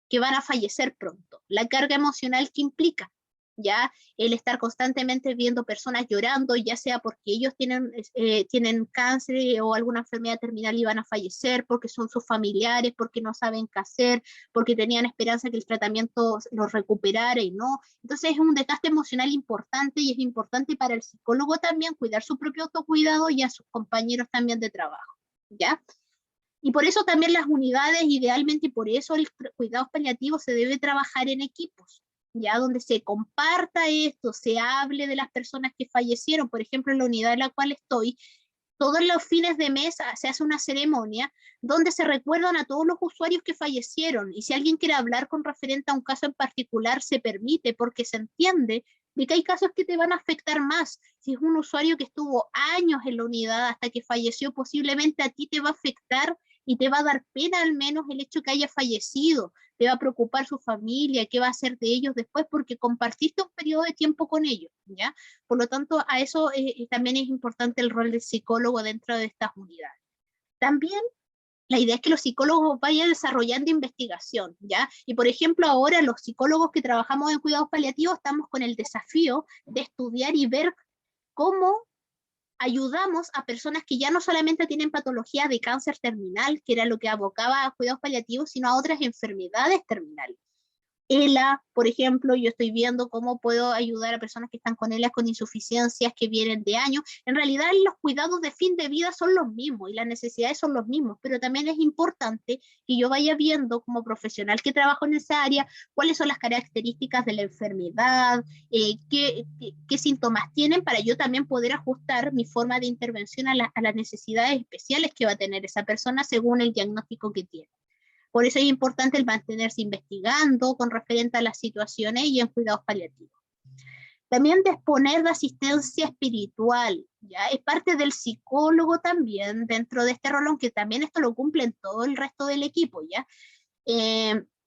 que van a fallecer pronto, la carga emocional que implica, ya el estar constantemente viendo personas llorando, ya sea porque ellos tienen cáncer o alguna enfermedad terminal y van a fallecer, porque son sus familiares, porque no saben qué hacer, porque tenían esperanza que el tratamiento los recuperara y no. Entonces es un desgaste emocional importante, y es importante para el psicólogo también cuidar su propio autocuidado y a sus compañeros también de trabajo, ¿ya? Y por eso también las unidades, idealmente, y por eso el cuidados paliativos se debe trabajar en equipos, ya donde se comparta esto, se hable de las personas que fallecieron. Por ejemplo, en la unidad en la cual estoy, todos los fines de mes se hace una ceremonia donde se recuerdan a todos los usuarios que fallecieron, y si alguien quiere hablar con referente a un caso en particular, se permite, porque se entiende de que hay casos que te van a afectar más. Si es un usuario que estuvo años en la unidad hasta que falleció, posiblemente a ti te va a afectar y te va a dar pena al menos el hecho que haya fallecido, te va a preocupar su familia, qué va a hacer de ellos después, porque compartiste un periodo de tiempo con ellos, ¿ya? Por lo tanto, a eso también es importante el rol del psicólogo dentro de estas unidades. También la idea es que los psicólogos vayan desarrollando investigación, ¿ya? Y por ejemplo, ahora los psicólogos que trabajamos en cuidados paliativos estamos con el desafío de estudiar y ver cómo ayudamos a personas que ya no solamente tienen patologías de cáncer terminal, que era lo que abocaba a cuidados paliativos, sino a otras enfermedades terminales. ELA, por ejemplo, yo estoy viendo cómo puedo ayudar a personas que están con ELA con insuficiencias que vienen de años. En realidad los cuidados de fin de vida son los mismos y las necesidades son los mismos, pero también es importante que yo vaya viendo como profesional que trabajo en esa área cuáles son las características de la enfermedad, qué síntomas tienen, para yo también poder ajustar mi forma de intervención a las necesidades especiales que va a tener esa persona según el diagnóstico que tiene. Por eso es importante el mantenerse investigando con referente a las situaciones y en cuidados paliativos. También disponer de asistencia espiritual, ¿ya? Es parte del psicólogo también dentro de este rol, aunque también esto lo cumplen todo el resto del equipo, ¿ya?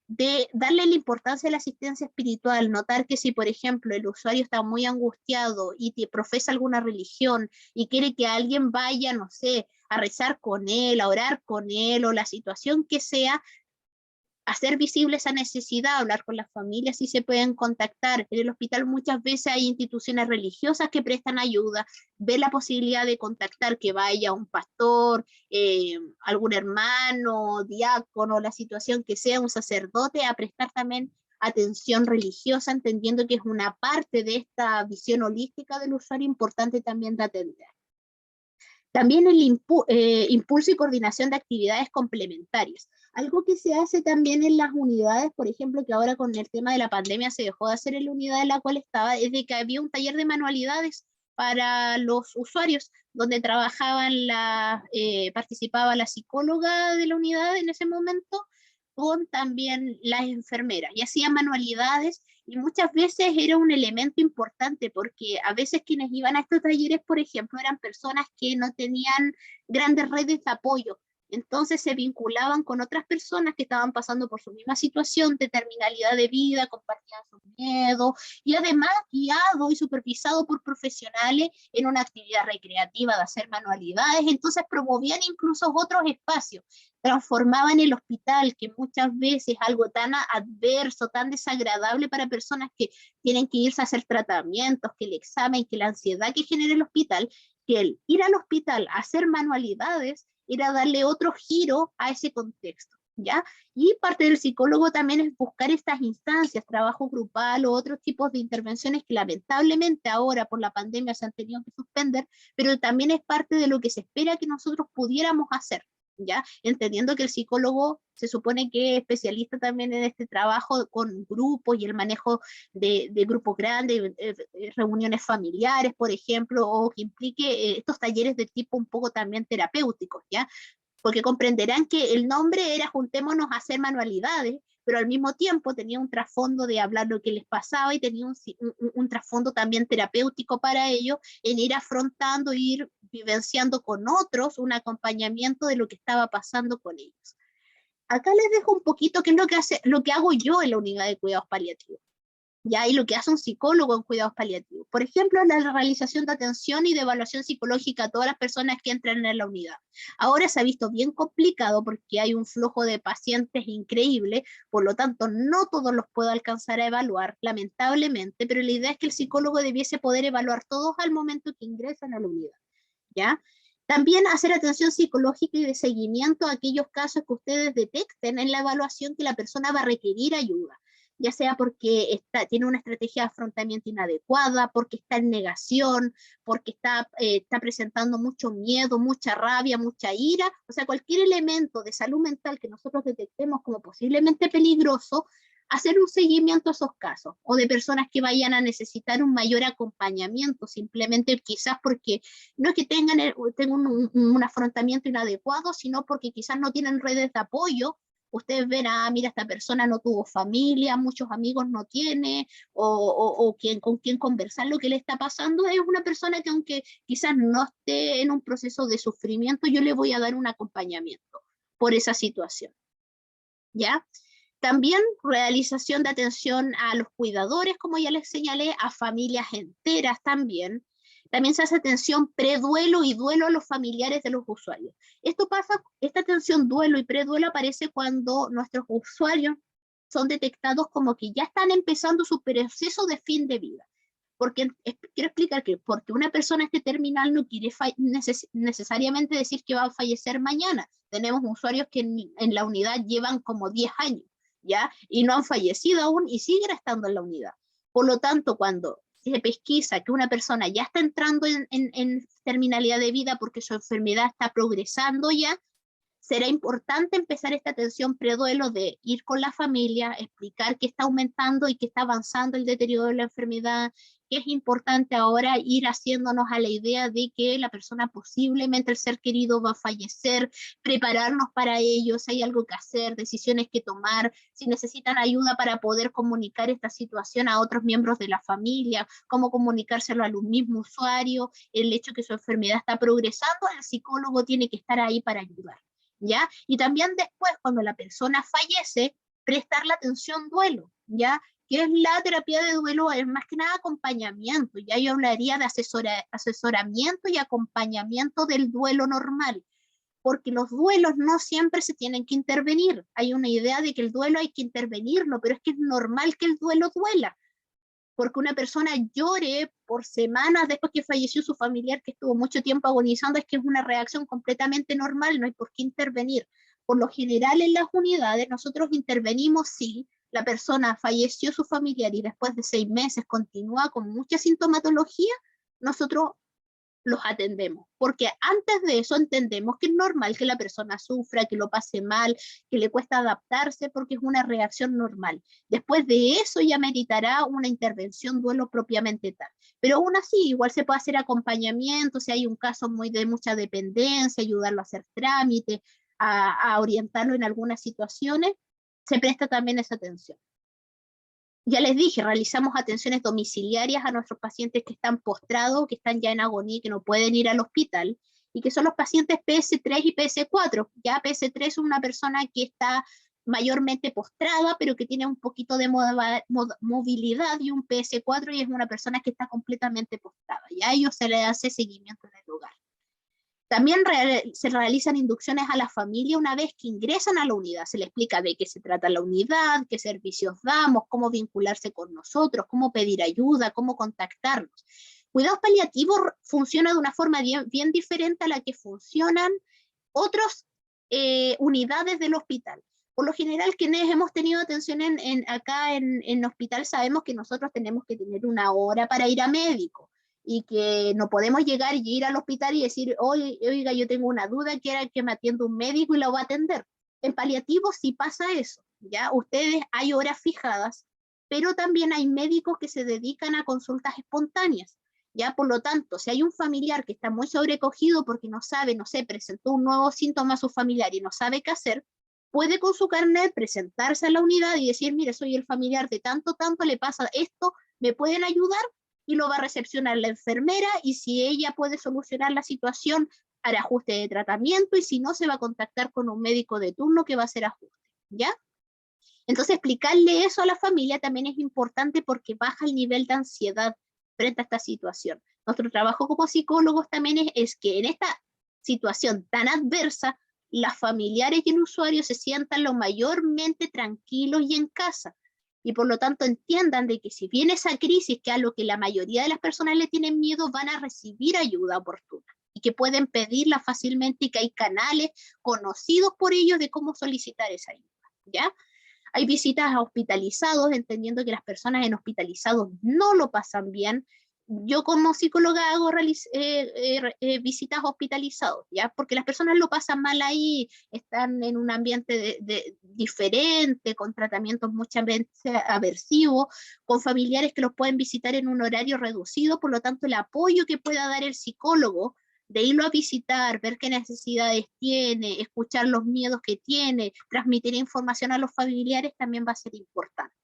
De darle la importancia a la asistencia espiritual, notar que si, por ejemplo, el usuario está muy angustiado y profesa alguna religión y quiere que alguien vaya, no sé, a rezar con él, a orar con él, o la situación que sea, hacer visible esa necesidad, hablar con las familias si se pueden contactar. En el hospital muchas veces hay instituciones religiosas que prestan ayuda, ver la posibilidad de contactar que vaya un pastor, algún hermano, diácono, la situación que sea, un sacerdote, a prestar también atención religiosa, entendiendo que es una parte de esta visión holística del usuario importante también de atender. También el impulso y coordinación de actividades complementarias. Algo que se hace también en las unidades, por ejemplo, que ahora con el tema de la pandemia se dejó de hacer en la unidad en la cual estaba, es de que había un taller de manualidades para los usuarios, donde participaba la psicóloga de la unidad en ese momento, con también las enfermeras, y hacían manualidades, y muchas veces era un elemento importante, porque a veces quienes iban a estos talleres, por ejemplo, eran personas que no tenían grandes redes de apoyo, entonces se vinculaban con otras personas que estaban pasando por su misma situación de terminalidad de vida, compartían sus miedos, y además guiado y supervisado por profesionales en una actividad recreativa de hacer manualidades, entonces promovían incluso otros espacios, transformaban el hospital, que muchas veces es algo tan adverso, tan desagradable para personas que tienen que irse a hacer tratamientos, que el examen, que la ansiedad que genera el hospital, que el ir al hospital a hacer manualidades era darle otro giro a ese contexto, ¿ya? Y parte del psicólogo también es buscar estas instancias, trabajo grupal o otros tipos de intervenciones que lamentablemente ahora por la pandemia se han tenido que suspender, pero también es parte de lo que se espera que nosotros pudiéramos hacer, ¿ya? Entendiendo que el psicólogo se supone que es especialista también en este trabajo con grupos y el manejo de grupos grandes, reuniones familiares, por ejemplo, o que implique estos talleres de tipo un poco también terapéuticos, ¿ya? Porque comprenderán que el nombre era juntémonos a hacer manualidades, pero al mismo tiempo tenía un trasfondo de hablar lo que les pasaba y tenía un trasfondo también terapéutico para ellos, en ir afrontando, ir vivenciando con otros un acompañamiento de lo que estaba pasando con ellos. Acá les dejo un poquito qué es lo que hago yo en la unidad de cuidados paliativos, ¿ya? Y lo que hace un psicólogo en cuidados paliativos. Por ejemplo, la realización de atención y de evaluación psicológica a todas las personas que entran en la unidad. Ahora se ha visto bien complicado porque hay un flujo de pacientes increíble, por lo tanto no todos los puedo alcanzar a evaluar, lamentablemente, pero la idea es que el psicólogo debiese poder evaluar todos al momento que ingresan a la unidad, ¿ya? También hacer atención psicológica y de seguimiento a aquellos casos que ustedes detecten en la evaluación que la persona va a requerir ayuda, ya sea porque tiene una estrategia de afrontamiento inadecuada, porque está en negación, porque está presentando mucho miedo, mucha rabia, mucha ira, o sea, cualquier elemento de salud mental que nosotros detectemos como posiblemente peligroso, hacer un seguimiento a esos casos, o de personas que vayan a necesitar un mayor acompañamiento, simplemente quizás porque no es que tengan un afrontamiento inadecuado, sino porque quizás no tienen redes de apoyo. Ustedes ven, mira, esta persona no tuvo familia, muchos amigos no tiene, o con quien conversar lo que le está pasando, es una persona que aunque quizás no esté en un proceso de sufrimiento, yo le voy a dar un acompañamiento por esa situación, ¿ya? También realización de atención a los cuidadores, como ya les señalé, a familias enteras también. También se hace atención preduelo y duelo a los familiares de los usuarios. Esta atención duelo y preduelo aparece cuando nuestros usuarios son detectados como que ya están empezando su proceso de fin de vida. Porque quiero explicar que porque una persona esté terminal no quiere necesariamente decir que va a fallecer mañana. Tenemos usuarios que en la unidad llevan como 10 años, ¿ya? Y no han fallecido aún y siguen estando en la unidad. Por lo tanto, cuando se pesquisa que una persona ya está entrando en terminalidad de vida porque su enfermedad está progresando ya, será importante empezar esta atención preduelo de ir con la familia, explicar que está aumentando y que está avanzando el deterioro de la enfermedad, que es importante ahora ir haciéndonos a la idea de que la persona posiblemente, el ser querido, va a fallecer, prepararnos para ello, si hay algo que hacer, decisiones que tomar, si necesitan ayuda para poder comunicar esta situación a otros miembros de la familia, cómo comunicárselo al mismo usuario, el hecho que su enfermedad está progresando, el psicólogo tiene que estar ahí para ayudar. ¿Ya? Y también después, cuando la persona fallece, prestar la atención duelo, ¿ya? Que es la terapia de duelo, es más que nada acompañamiento, ya yo hablaría de asesoramiento y acompañamiento del duelo normal, porque los duelos no siempre se tienen que intervenir, hay una idea de que el duelo hay que intervenirlo, pero es que es normal que el duelo duela, porque una persona llore por semanas después que falleció su familiar que estuvo mucho tiempo agonizando, es que es una reacción completamente normal, no hay por qué intervenir. Por lo general en las unidades nosotros intervenimos si la persona falleció su familiar y después de 6 meses continúa con mucha sintomatología, nosotros los atendemos, porque antes de eso entendemos que es normal que la persona sufra, que lo pase mal, que le cuesta adaptarse, porque es una reacción normal. Después de eso ya meditará una intervención duelo propiamente tal. Pero aún así, igual se puede hacer acompañamiento, si hay un caso muy de mucha dependencia, ayudarlo a hacer trámite, a orientarlo en algunas situaciones, se presta también esa atención. Ya les dije, realizamos atenciones domiciliarias a nuestros pacientes que están postrados, que están ya en agonía, que no pueden ir al hospital, y que son los pacientes PS3 y PS4. Ya PS3 es una persona que está mayormente postrada, pero que tiene un poquito de movilidad, y un PS4 y es una persona que está completamente postrada. Y a ellos se les hace seguimiento en el lugar. También se realizan inducciones a la familia una vez que ingresan a la unidad. Se les explica de qué se trata la unidad, qué servicios damos, cómo vincularse con nosotros, cómo pedir ayuda, cómo contactarnos. Cuidados paliativos funciona de una forma bien diferente a la que funcionan otras unidades del hospital. Por lo general, quienes hemos tenido atención acá en hospital sabemos que nosotros tenemos que tener una hora para ir a médico, y que no podemos llegar y ir al hospital y decir, oiga, yo tengo una duda, quiero que me atienda un médico y lo va a atender. En paliativo sí pasa eso, ¿ya? Ustedes hay horas fijadas, pero también hay médicos que se dedican a consultas espontáneas, ¿ya? Por lo tanto, si hay un familiar que está muy sobrecogido porque no sabe, no sé, presentó un nuevo síntoma a su familiar y no sabe qué hacer, puede con su carnet presentarse a la unidad y decir, mire, soy el familiar de tanto, le pasa esto, ¿me pueden ayudar? Y lo va a recepcionar la enfermera, y si ella puede solucionar la situación, hará ajuste de tratamiento, y si no, se va a contactar con un médico de turno que va a hacer ajuste, ¿ya? Entonces, explicarle eso a la familia también es importante porque baja el nivel de ansiedad frente a esta situación. Nuestro trabajo como psicólogos también es que en esta situación tan adversa, las familiares y el usuario se sientan lo mayormente tranquilos y en casa, y por lo tanto entiendan de que si viene esa crisis, que a lo que la mayoría de las personas le tienen miedo, van a recibir ayuda oportuna y que pueden pedirla fácilmente y que hay canales conocidos por ellos de cómo solicitar esa ayuda, ¿ya? Hay visitas a hospitalizados, entendiendo que las personas en hospitalizados no lo pasan bien. Yo como psicóloga hago visitas hospitalizados, ¿ya? Porque las personas lo pasan mal ahí, están en un ambiente diferente, con tratamientos muchas veces aversivos, con familiares que los pueden visitar en un horario reducido, por lo tanto el apoyo que pueda dar el psicólogo de irlo a visitar, ver qué necesidades tiene, escuchar los miedos que tiene, transmitir información a los familiares también va a ser importante.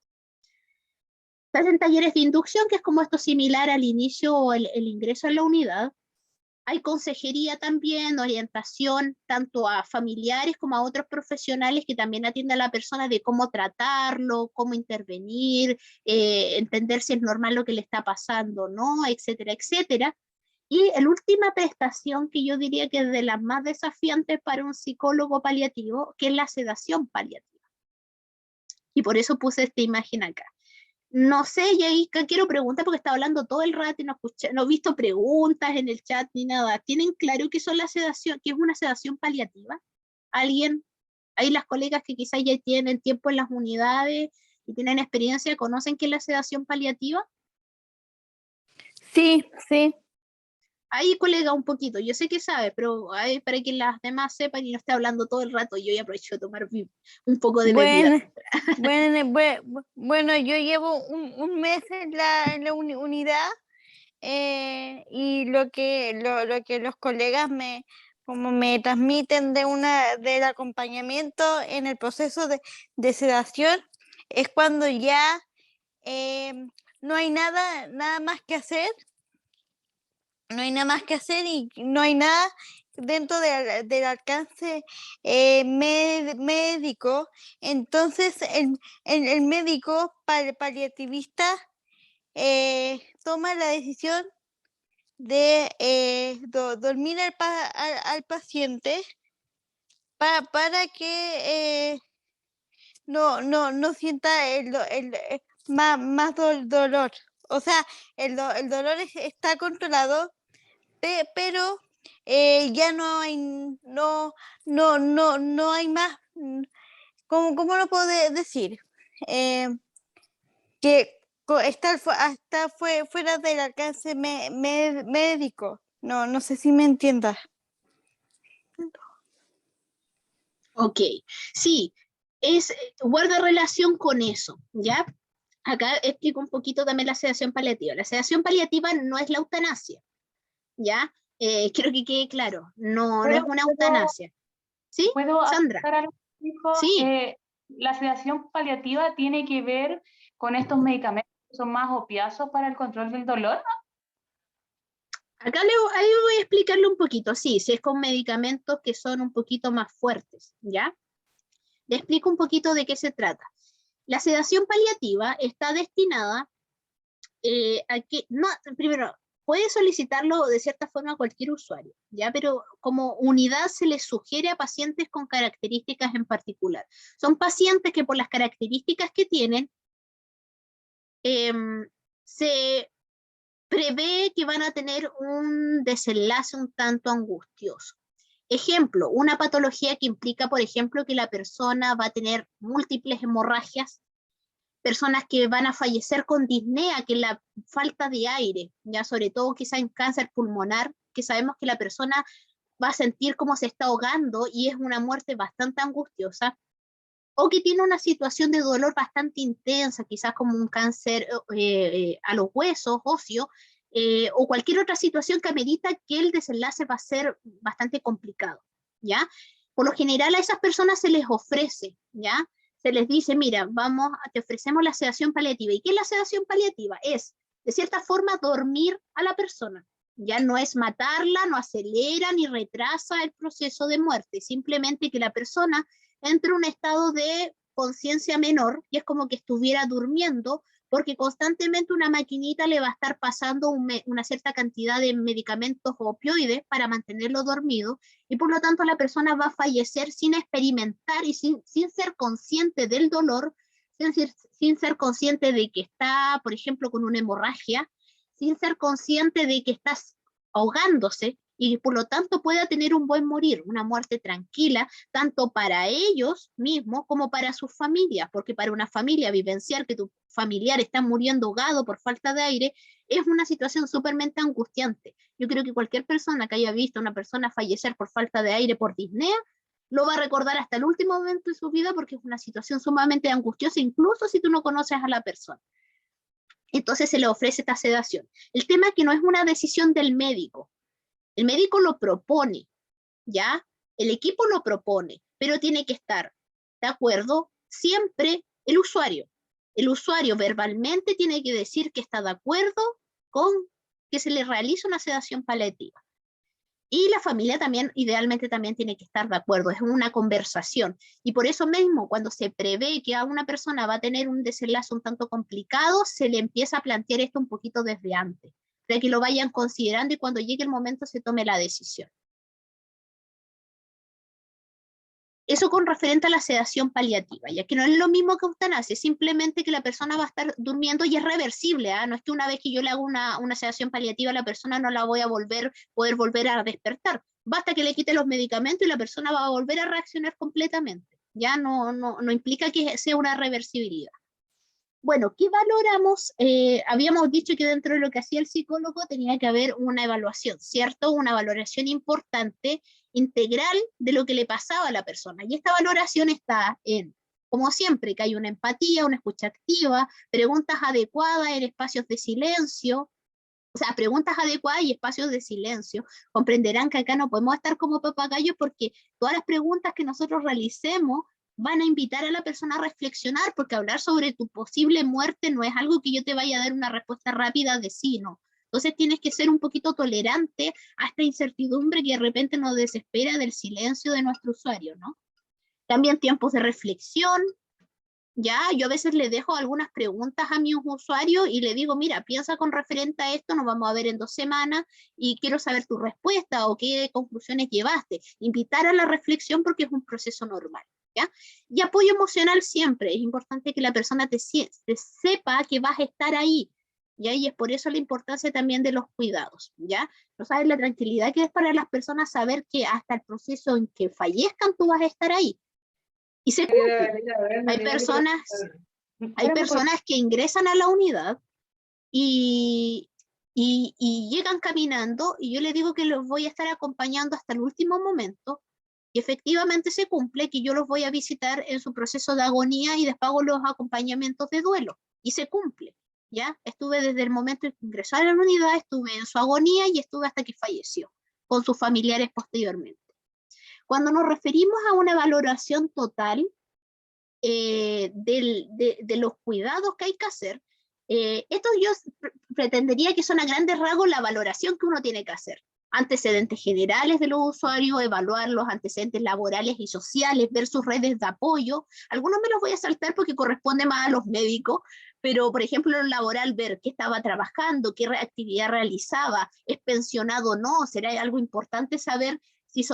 Se hacen talleres de inducción, que es como esto similar al inicio o el ingreso a la unidad. Hay consejería también, orientación, tanto a familiares como a otros profesionales que también atienden a la persona de cómo tratarlo, cómo intervenir, entender si es normal lo que le está pasando, ¿no? Etcétera, etcétera. Y la última prestación que yo diría que es de las más desafiantes para un psicólogo paliativo, que es la sedación paliativa. Y por eso puse esta imagen acá. No sé, y ahí quiero preguntar porque estaba hablando todo el rato y no he visto preguntas en el chat ni nada. ¿Tienen claro qué son la sedación, qué es una sedación paliativa? ¿Alguien? Ahí las colegas que quizás ya tienen tiempo en las unidades y tienen experiencia, ¿conocen qué es la sedación paliativa? Sí, sí. Ahí, colega, un poquito, yo sé que sabe, pero ahí para que las demás sepan y no esté hablando todo el rato, yo ya aprovecho de tomar un poco de bebida. Bueno, bueno, yo llevo un mes en la unidad, y lo que los colegas como me transmiten del acompañamiento en el proceso de sedación es cuando ya no hay nada más que hacer, no hay nada más que hacer y no hay nada dentro del alcance médico. Entonces el médico paliativista toma la decisión de dormir al paciente para que no sienta más dolor. O sea, el dolor está controlado, pero ya no hay más. ¿Cómo lo puedo decir? Que hasta fue fuera del alcance médico. No sé si me entiendas. Ok, sí, guarda relación con eso, ¿ya? Acá explico un poquito también la sedación paliativa. La sedación paliativa no es la eutanasia, ¿ya? Quiero que quede claro, no es una eutanasia. ¿Sí, ¿Puedo Sandra? aportar algo, hijo? Sí. La sedación paliativa tiene que ver con estos medicamentos que son más opiáceos para el control del dolor. Acá ahí voy a explicarle un poquito, sí, si es con medicamentos que son un poquito más fuertes, ¿ya? Le explico un poquito de qué se trata. La sedación paliativa está destinada a que, no, primero, puede solicitarlo de cierta forma cualquier usuario, ¿ya? Pero como unidad se les sugiere a pacientes con características en particular. Son pacientes que por las características que tienen, se prevé que van a tener un desenlace un tanto angustioso. Ejemplo, una patología que implica, por ejemplo, que la persona va a tener múltiples hemorragias, personas que van a fallecer con disnea, que es la falta de aire, ya sobre todo quizá en cáncer pulmonar, que sabemos que la persona va a sentir cómo se está ahogando y es una muerte bastante angustiosa, o que tiene una situación de dolor bastante intensa, quizás como un cáncer a los huesos, óseo, o cualquier otra situación que amerita que el desenlace va a ser bastante complicado, ¿ya? Por lo general a esas personas se les ofrece, ¿ya? Se les dice, mira, te ofrecemos la sedación paliativa. ¿Y qué es la sedación paliativa? Es, de cierta forma, dormir a la persona. Ya no es matarla, no acelera ni retrasa el proceso de muerte, simplemente que la persona entre en un estado de conciencia menor, y es como que estuviera durmiendo, porque constantemente una maquinita le va a estar pasando una cierta cantidad de medicamentos o opioides para mantenerlo dormido, y por lo tanto la persona va a fallecer sin experimentar y sin ser consciente del dolor, sin ser consciente de que está, por ejemplo, con una hemorragia, sin ser consciente de que está ahogándose, y por lo tanto pueda tener un buen morir, una muerte tranquila, tanto para ellos mismos como para sus familias, porque para una familia vivenciar que tu familiar está muriendo ahogado por falta de aire es una situación súpermente angustiante. Yo creo que cualquier persona que haya visto a una persona fallecer por falta de aire por disnea, lo va a recordar hasta el último momento de su vida porque es una situación sumamente angustiosa, incluso si tú no conoces a la persona. Entonces se le ofrece esta sedación. El tema es que no es una decisión del médico. El médico lo propone, ¿ya? El equipo lo propone, pero tiene que estar de acuerdo siempre el usuario. El usuario verbalmente tiene que decir que está de acuerdo con que se le realice una sedación paliativa. Y la familia también, idealmente, también tiene que estar de acuerdo, es una conversación. Y por eso mismo, cuando se prevé que a una persona va a tener un desenlace un tanto complicado, se le empieza a plantear esto un poquito desde antes, para que lo vayan considerando y cuando llegue el momento se tome la decisión. Eso con referente a la sedación paliativa, ya que no es lo mismo que eutanasia, es simplemente que la persona va a estar durmiendo y es reversible, ¿ah? No es que una vez que yo le hago una sedación paliativa, la persona no la voy a poder volver a despertar. Basta que le quite los medicamentos y la persona va a volver a reaccionar completamente. Ya no implica que sea una reversibilidad. Bueno, ¿qué valoramos? Habíamos dicho que dentro de lo que hacía el psicólogo tenía que haber una evaluación, ¿cierto? Una valoración importante, integral de lo que le pasaba a la persona. Y esta valoración está en, como siempre, que hay una empatía, una escucha activa, preguntas adecuadas en espacios de silencio, o sea, preguntas adecuadas y espacios de silencio. Comprenderán que acá no podemos estar como papagayos porque todas las preguntas que nosotros realicemos van a invitar a la persona a reflexionar, porque hablar sobre tu posible muerte no es algo que yo te vaya a dar una respuesta rápida de sí, no. Entonces tienes que ser un poquito tolerante a esta incertidumbre que de repente nos desespera del silencio de nuestro usuario, ¿no? También tiempos de reflexión. Ya, yo a veces le dejo algunas preguntas a mis usuarios y le digo, mira, piensa con referente a esto, nos vamos a ver en 2 semanas y quiero saber tu respuesta o qué conclusiones llevaste. Invitar a la reflexión porque es un proceso normal. ¿Ya? Y apoyo emocional siempre, es importante que la persona te sepa que vas a estar ahí, ¿ya? Y es por eso la importancia también de los cuidados, ¿ya? No sabes la tranquilidad que es para las personas saber que hasta el proceso en que fallezcan tú vas a estar ahí. Y se cumple. Hay personas que ingresan a la unidad y llegan caminando y yo les digo que los voy a estar acompañando hasta el último momento. Y efectivamente se cumple que yo los voy a visitar en su proceso de agonía y después hago los acompañamientos de duelo. Y se cumple, ¿ya? Estuve desde el momento en que ingresó a la unidad, estuve en su agonía y estuve hasta que falleció, con sus familiares posteriormente. Cuando nos referimos a una valoración total de los cuidados que hay que hacer, esto yo pretendería que son a grandes rasgos la valoración que uno tiene que hacer. Antecedentes generales de los usuarios, evaluar los antecedentes laborales y sociales, ver sus redes de apoyo. Algunos me los voy a saltar porque corresponde más a los médicos, pero por ejemplo en lo laboral, ver qué estaba trabajando, qué actividad realizaba, es pensionado o no, será algo importante saber si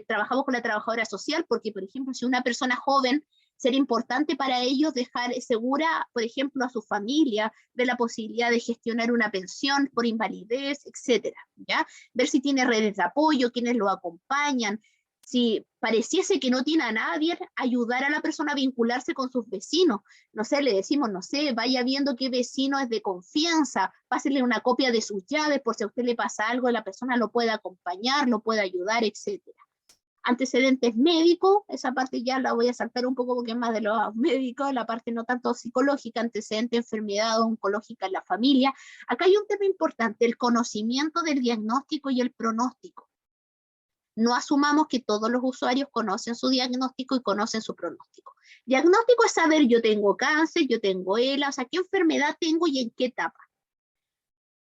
trabajamos con la trabajadora social, porque por ejemplo si una persona joven, sería importante para ellos dejar segura, por ejemplo, a su familia, ver la posibilidad de gestionar una pensión por invalidez, etcétera, ¿ya? Ver si tiene redes de apoyo, quienes lo acompañan. Si pareciese que no tiene a nadie, ayudar a la persona a vincularse con sus vecinos. No sé, le decimos, no sé, vaya viendo qué vecino es de confianza, pásele una copia de sus llaves por si a usted le pasa algo, la persona lo puede acompañar, lo puede ayudar, etcétera. Antecedentes médicos, esa parte ya la voy a saltar un poco porque es más de los médicos, la parte no tanto psicológica, antecedente, enfermedad oncológica en la familia. Acá hay un tema importante, el conocimiento del diagnóstico y el pronóstico. No asumamos que todos los usuarios conocen su diagnóstico y conocen su pronóstico. Diagnóstico es saber, yo tengo cáncer, yo tengo ELA, o sea, qué enfermedad tengo y en qué etapa.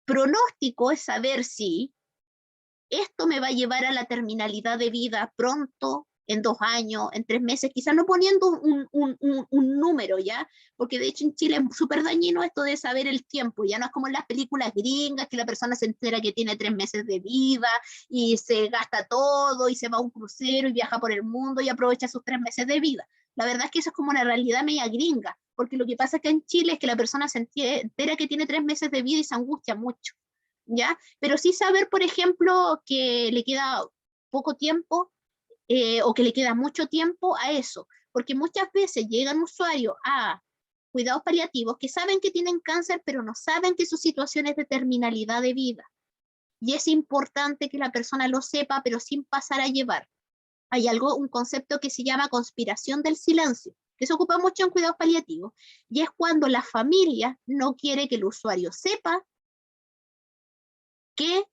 Pronóstico es saber si esto me va a llevar a la terminalidad de vida pronto, en 2 años, en 3 meses, quizás no poniendo un número, ¿ya? Porque de hecho en Chile es súper dañino esto de saber el tiempo, ya no es como en las películas gringas, que la persona se entera que tiene 3 meses de vida y se gasta todo y se va a un crucero y viaja por el mundo y aprovecha sus 3 meses de vida. La verdad es que eso es como una realidad media gringa, porque lo que pasa acá en Chile es que la persona se entera que tiene 3 meses de vida y se angustia mucho. ¿Ya? Pero sí saber, por ejemplo, que le queda poco tiempo o que le queda mucho tiempo a eso, porque muchas veces llegan usuarios a cuidados paliativos que saben que tienen cáncer, pero no saben que su situación es de terminalidad de vida. Y es importante que la persona lo sepa, pero sin pasar a llevar. Hay un concepto que se llama conspiración del silencio, que se ocupa mucho en cuidados paliativos, y es cuando la familia no quiere que el usuario sepa que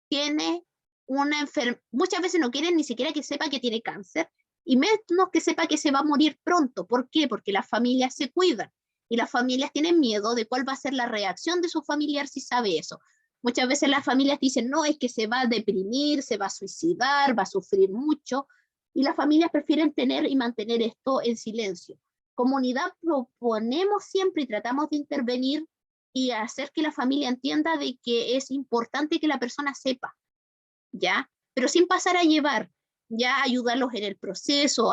tiene una enfermedad, muchas veces no quieren ni siquiera que sepa que tiene cáncer, y menos que sepa que se va a morir pronto. ¿Por qué? Porque las familias se cuidan, y las familias tienen miedo de cuál va a ser la reacción de su familiar si sabe eso. Muchas veces las familias dicen, no, es que se va a deprimir, se va a suicidar, va a sufrir mucho, y las familias prefieren tener y mantener esto en silencio. Como unidad proponemos siempre y tratamos de intervenir y hacer que la familia entienda de que es importante que la persona sepa, ¿ya? Pero sin pasar a llevar. ya ayudarlos en el proceso,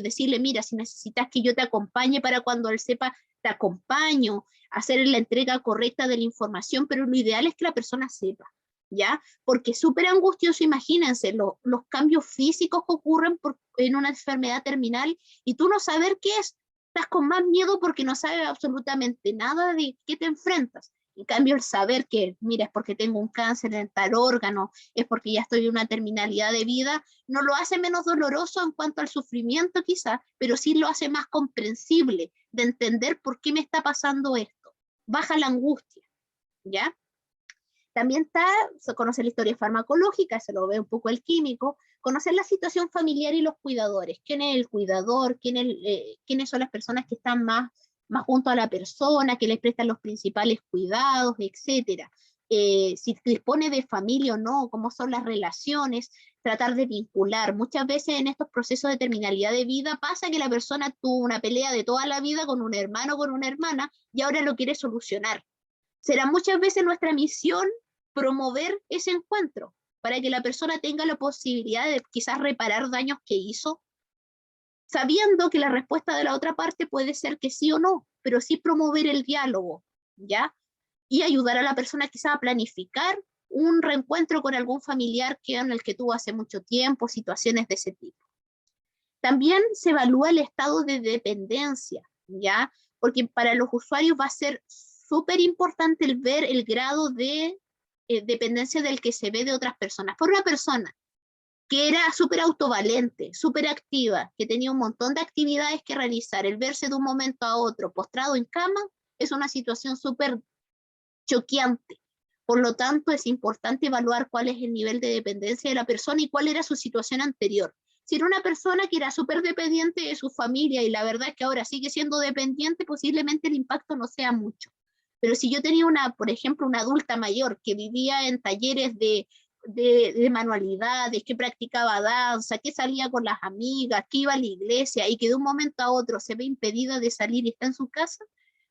decirle, mira, si necesitas que yo te acompañe para cuando él sepa, te acompaño, hacer la entrega correcta de la información, pero lo ideal es que la persona sepa, ¿ya? Porque es súper angustioso, imagínense, los cambios físicos que ocurren en una enfermedad terminal y tú no saber qué es, estás con más miedo porque no sabes absolutamente nada de qué te enfrentas. En cambio, el saber que, mira, es porque tengo un cáncer en tal órgano, es porque ya estoy en una terminalidad de vida, no lo hace menos doloroso en cuanto al sufrimiento quizás, pero sí lo hace más comprensible de entender por qué me está pasando esto. Baja la angustia, ¿ya? También se conoce la historia farmacológica, se lo ve un poco el químico, conocer la situación familiar y los cuidadores, quién es el cuidador, quiénes son las personas que están más junto a la persona, que les prestan los principales cuidados, etcétera. Si dispone de familia o no, cómo son las relaciones, tratar de vincular. Muchas veces en estos procesos de terminalidad de vida pasa que la persona tuvo una pelea de toda la vida con un hermano o con una hermana y ahora lo quiere solucionar. Será muchas veces nuestra misión promover ese encuentro para que la persona tenga la posibilidad de quizás reparar daños que hizo, sabiendo que la respuesta de la otra parte puede ser que sí o no, pero sí promover el diálogo, ¿ya? Y ayudar a la persona quizás a planificar un reencuentro con algún familiar en el que tuvo hace mucho tiempo, situaciones de ese tipo. También se evalúa el estado de dependencia, ¿ya? Porque para los usuarios va a ser súper importante el ver el grado de dependencia del que se ve de otras personas. Por una persona que era súper autovalente, súper activa, que tenía un montón de actividades que realizar, el verse de un momento a otro postrado en cama, es una situación súper choqueante. Por lo tanto, es importante evaluar cuál es el nivel de dependencia de la persona y cuál era su situación anterior. Si era una persona que era súper dependiente de su familia y la verdad es que ahora sigue siendo dependiente, posiblemente el impacto no sea mucho. Pero si yo tenía por ejemplo, una adulta mayor que vivía en talleres de manualidades, que practicaba danza, que salía con las amigas, que iba a la iglesia y que de un momento a otro se ve impedida de salir y está en su casa,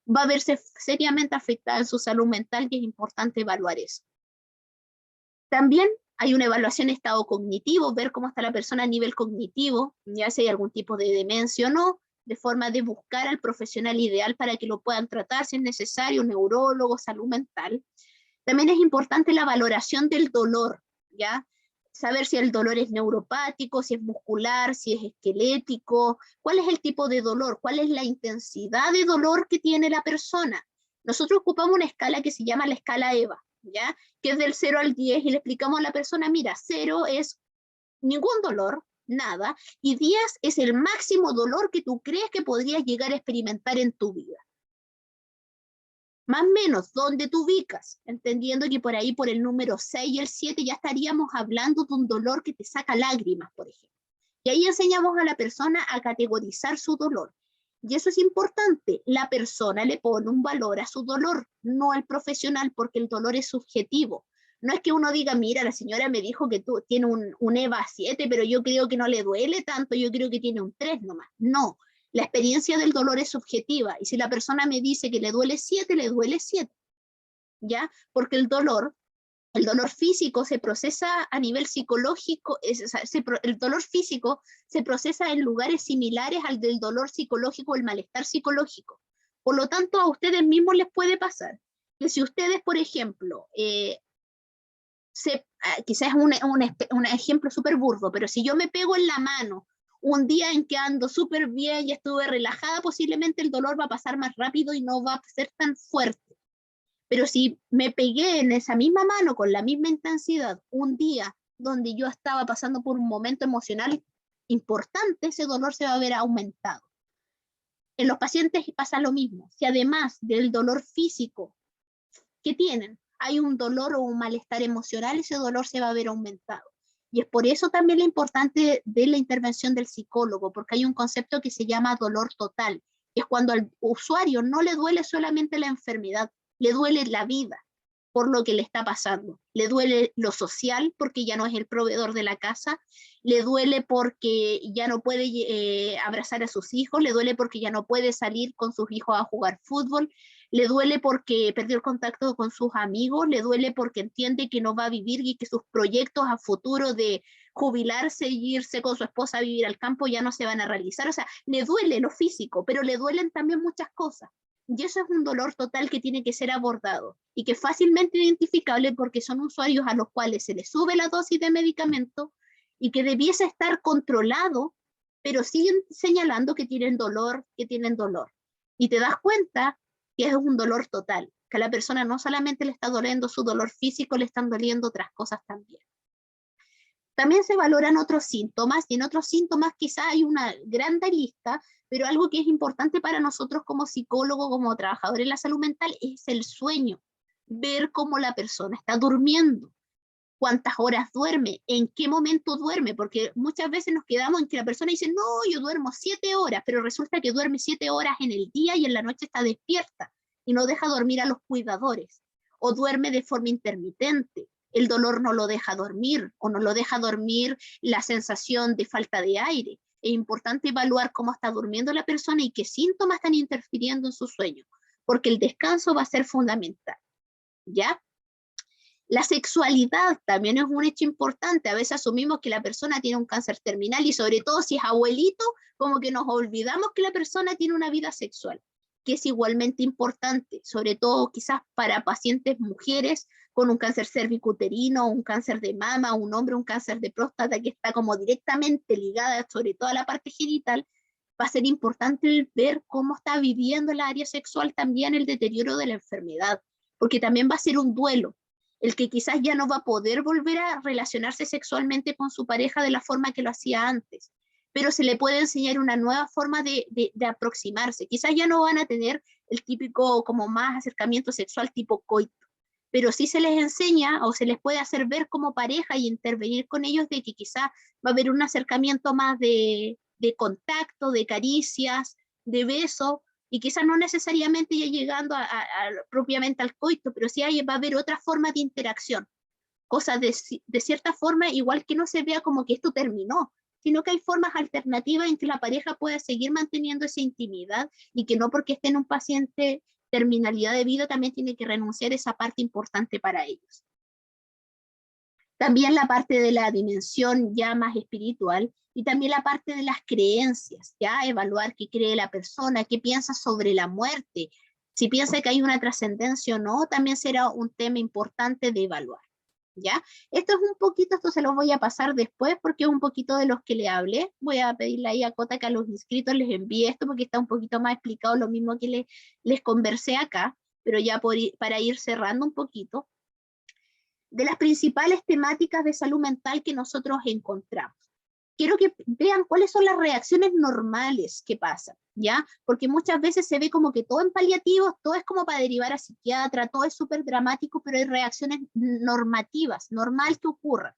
va a verse seriamente afectada en su salud mental y es importante evaluar eso. También hay una evaluación de estado cognitivo, ver cómo está la persona a nivel cognitivo, ya si hay algún tipo de demencia o no, de forma de buscar al profesional ideal para que lo puedan tratar si es necesario, neurólogo, salud mental. También es importante la valoración del dolor, ¿ya? Saber si el dolor es neuropático, si es muscular, si es esquelético, cuál es el tipo de dolor, cuál es la intensidad de dolor que tiene la persona. Nosotros ocupamos una escala que se llama la escala EVA, ¿ya? Que es del 0 al 10 y le explicamos a la persona, mira, 0 es ningún dolor, nada, y 10 es el máximo dolor que tú crees que podrías llegar a experimentar en tu vida. Más o menos, ¿dónde te ubicas? Entendiendo que por ahí, por el número 6 y el 7, ya estaríamos hablando de un dolor que te saca lágrimas, por ejemplo. Y ahí enseñamos a la persona a categorizar su dolor. Y eso es importante. La persona le pone un valor a su dolor, no el profesional, porque el dolor es subjetivo. No es que uno diga, mira, la señora me dijo que tú tienes un EVA 7, pero yo creo que no le duele tanto, yo creo que tiene un 3 nomás. No. La experiencia del dolor es subjetiva y si la persona me dice que le duele 7, le duele 7, ¿ya? Porque el dolor físico se procesa a nivel psicológico, el dolor físico se procesa en lugares similares al del dolor psicológico, el malestar psicológico. Por lo tanto, a ustedes mismos les puede pasar que si ustedes, por ejemplo, quizás es un ejemplo súper burdo, pero si yo me pego en la mano un día en que ando súper bien y estuve relajada, posiblemente el dolor va a pasar más rápido y no va a ser tan fuerte. Pero si me pegué en esa misma mano con la misma intensidad un día donde yo estaba pasando por un momento emocional importante, ese dolor se va a ver aumentado. En los pacientes pasa lo mismo. Si además del dolor físico que tienen, hay un dolor o un malestar emocional, ese dolor se va a ver aumentado. Y es por eso también lo importante de la intervención del psicólogo, porque hay un concepto que se llama dolor total, que es cuando al usuario no le duele solamente la enfermedad, le duele la vida por lo que le está pasando, le duele lo social porque ya no es el proveedor de la casa, le duele porque ya no puede abrazar a sus hijos, le duele porque ya no puede salir con sus hijos a jugar fútbol, le duele porque perdió el contacto con sus amigos, le duele porque entiende que no va a vivir y que sus proyectos a futuro de jubilarse y irse con su esposa a vivir al campo ya no se van a realizar. O sea, le duele lo físico, pero le duelen también muchas cosas. Y eso es un dolor total que tiene que ser abordado y que es fácilmente identificable porque son usuarios a los cuales se les sube la dosis de medicamento y que debiese estar controlado, pero siguen señalando que tienen dolor, que tienen dolor. Y te das cuenta que es un dolor total, que a la persona no solamente le está doliendo su dolor físico, le están doliendo otras cosas también. También se valoran otros síntomas, y en otros síntomas quizá hay una gran lista, pero algo que es importante para nosotros como psicólogos, como trabajadores en la salud mental, es el sueño. Ver cómo la persona está durmiendo, cuántas horas duerme, en qué momento duerme, porque muchas veces nos quedamos en que la persona dice, no, yo duermo 7 horas, pero resulta que duerme 7 horas en el día y en la noche está despierta y no deja dormir a los cuidadores, o duerme de forma intermitente. El dolor no lo deja dormir, o no lo deja dormir la sensación de falta de aire. Es importante evaluar cómo está durmiendo la persona y qué síntomas están interfiriendo en su sueño, porque el descanso va a ser fundamental, ¿ya? La sexualidad también es un hecho importante. A veces asumimos que la persona tiene un cáncer terminal y sobre todo si es abuelito, como que nos olvidamos que la persona tiene una vida sexual, que es igualmente importante, sobre todo quizás para pacientes mujeres con un cáncer cervicuterino, un cáncer de mama, un hombre, un cáncer de próstata que está como directamente ligada sobre todo a la parte genital. Va a ser importante ver cómo está viviendo el área sexual también el deterioro de la enfermedad, porque también va a ser un duelo. El que quizás ya no va a poder volver a relacionarse sexualmente con su pareja de la forma que lo hacía antes, pero se le puede enseñar una nueva forma de aproximarse. Quizás ya no van a tener el típico como más acercamiento sexual tipo coito, pero sí se les enseña o se les puede hacer ver como pareja y intervenir con ellos de que quizás va a haber un acercamiento más de contacto, de caricias, de beso, y quizás no necesariamente ya llegando propiamente al coito, pero sí va a haber otra forma de interacción, cosas de cierta forma, igual que no se vea como que esto terminó, sino que hay formas alternativas en que la pareja pueda seguir manteniendo esa intimidad y que no porque esté en un paciente terminalidad de vida también tiene que renunciar a esa parte importante para ellos. También la parte de la dimensión ya más espiritual y también la parte de las creencias, ya evaluar qué cree la persona, qué piensa sobre la muerte, si piensa que hay una trascendencia o no, también será un tema importante de evaluar, ¿ya? Esto es un poquito, esto se lo voy a pasar después porque es un poquito de los que le hablé. Voy a pedirle ahí a Cota que a los inscritos les envíe esto porque está un poquito más explicado lo mismo que les conversé acá, pero ya para ir cerrando un poquito. De las principales temáticas de salud mental que nosotros encontramos. Quiero que vean cuáles son las reacciones normales que pasan, ¿ya? Porque muchas veces se ve como que todo en paliativos, todo es como para derivar a psiquiatra, todo es súper dramático, pero hay reacciones normativas, normal que ocurran.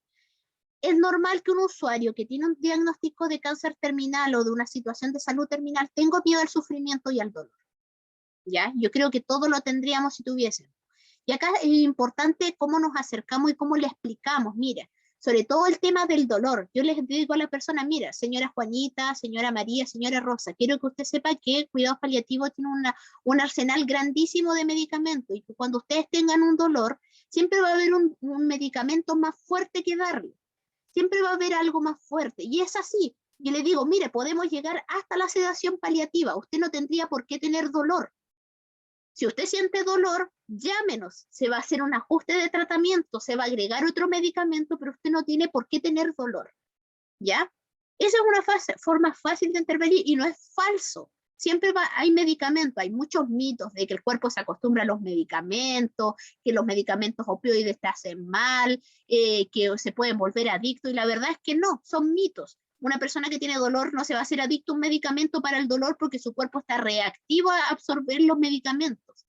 Es normal que un usuario que tiene un diagnóstico de cáncer terminal o de una situación de salud terminal tenga miedo al sufrimiento y al dolor, ¿ya? Yo creo que todo lo tendríamos si tuviésemos. Y acá es importante cómo nos acercamos y cómo le explicamos, mira, sobre todo el tema del dolor. Yo les digo a la persona, mira, señora Juanita, señora María, señora Rosa, quiero que usted sepa que cuidados paliativos tiene un arsenal grandísimo de medicamentos y que cuando ustedes tengan un dolor, siempre va a haber un medicamento más fuerte que darle. Siempre va a haber algo más fuerte. Y es así. Yo le digo, mire, podemos llegar hasta la sedación paliativa. Usted no tendría por qué tener dolor. Si usted siente dolor, llámenos, se va a hacer un ajuste de tratamiento, se va a agregar otro medicamento, pero usted no tiene por qué tener dolor, ¿ya? Esa es una forma fácil de intervenir y no es falso. Siempre hay medicamentos, hay muchos mitos de que el cuerpo se acostumbra a los medicamentos, que los medicamentos opioides te hacen mal, que se pueden volver adicto, y la verdad es que no, son mitos. Una persona que tiene dolor no se va a hacer adicto a un medicamento para el dolor porque su cuerpo está reactivo a absorber los medicamentos.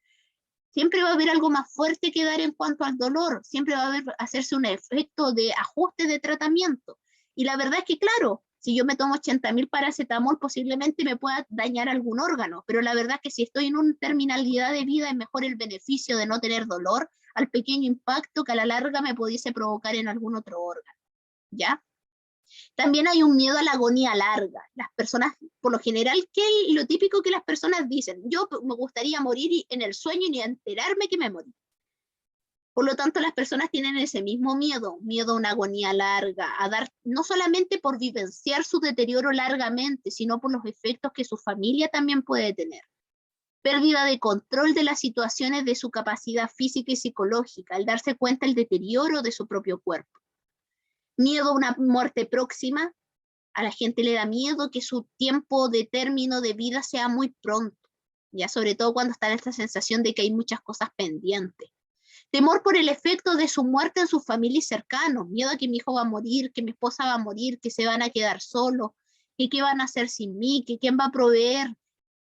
Siempre va a haber algo más fuerte que dar en cuanto al dolor, siempre va a hacerse un efecto de ajuste de tratamiento. Y la verdad es que, claro, si yo me tomo 80.000 paracetamol, posiblemente me pueda dañar algún órgano, pero la verdad es que si estoy en una terminalidad de vida, es mejor el beneficio de no tener dolor al pequeño impacto que a la larga me pudiese provocar en algún otro órgano, ¿ya? También hay un miedo a la agonía larga. Las personas, por lo general, lo típico que las personas dicen, yo me gustaría morir en el sueño y ni enterarme que me morí. Por lo tanto, las personas tienen ese mismo miedo, miedo a una agonía larga, a dar, no solamente por vivenciar su deterioro largamente, sino por los efectos que su familia también puede tener. Pérdida de control de las situaciones de su capacidad física y psicológica, al darse cuenta del deterioro de su propio cuerpo. Miedo a una muerte próxima, a la gente le da miedo que su tiempo de término de vida sea muy pronto, ya sobre todo cuando está en esta sensación de que hay muchas cosas pendientes. Temor por el efecto de su muerte en sus familias cercanos, miedo a que mi hijo va a morir, que mi esposa va a morir, que se van a quedar solos, que qué van a hacer sin mí, que quién va a proveer,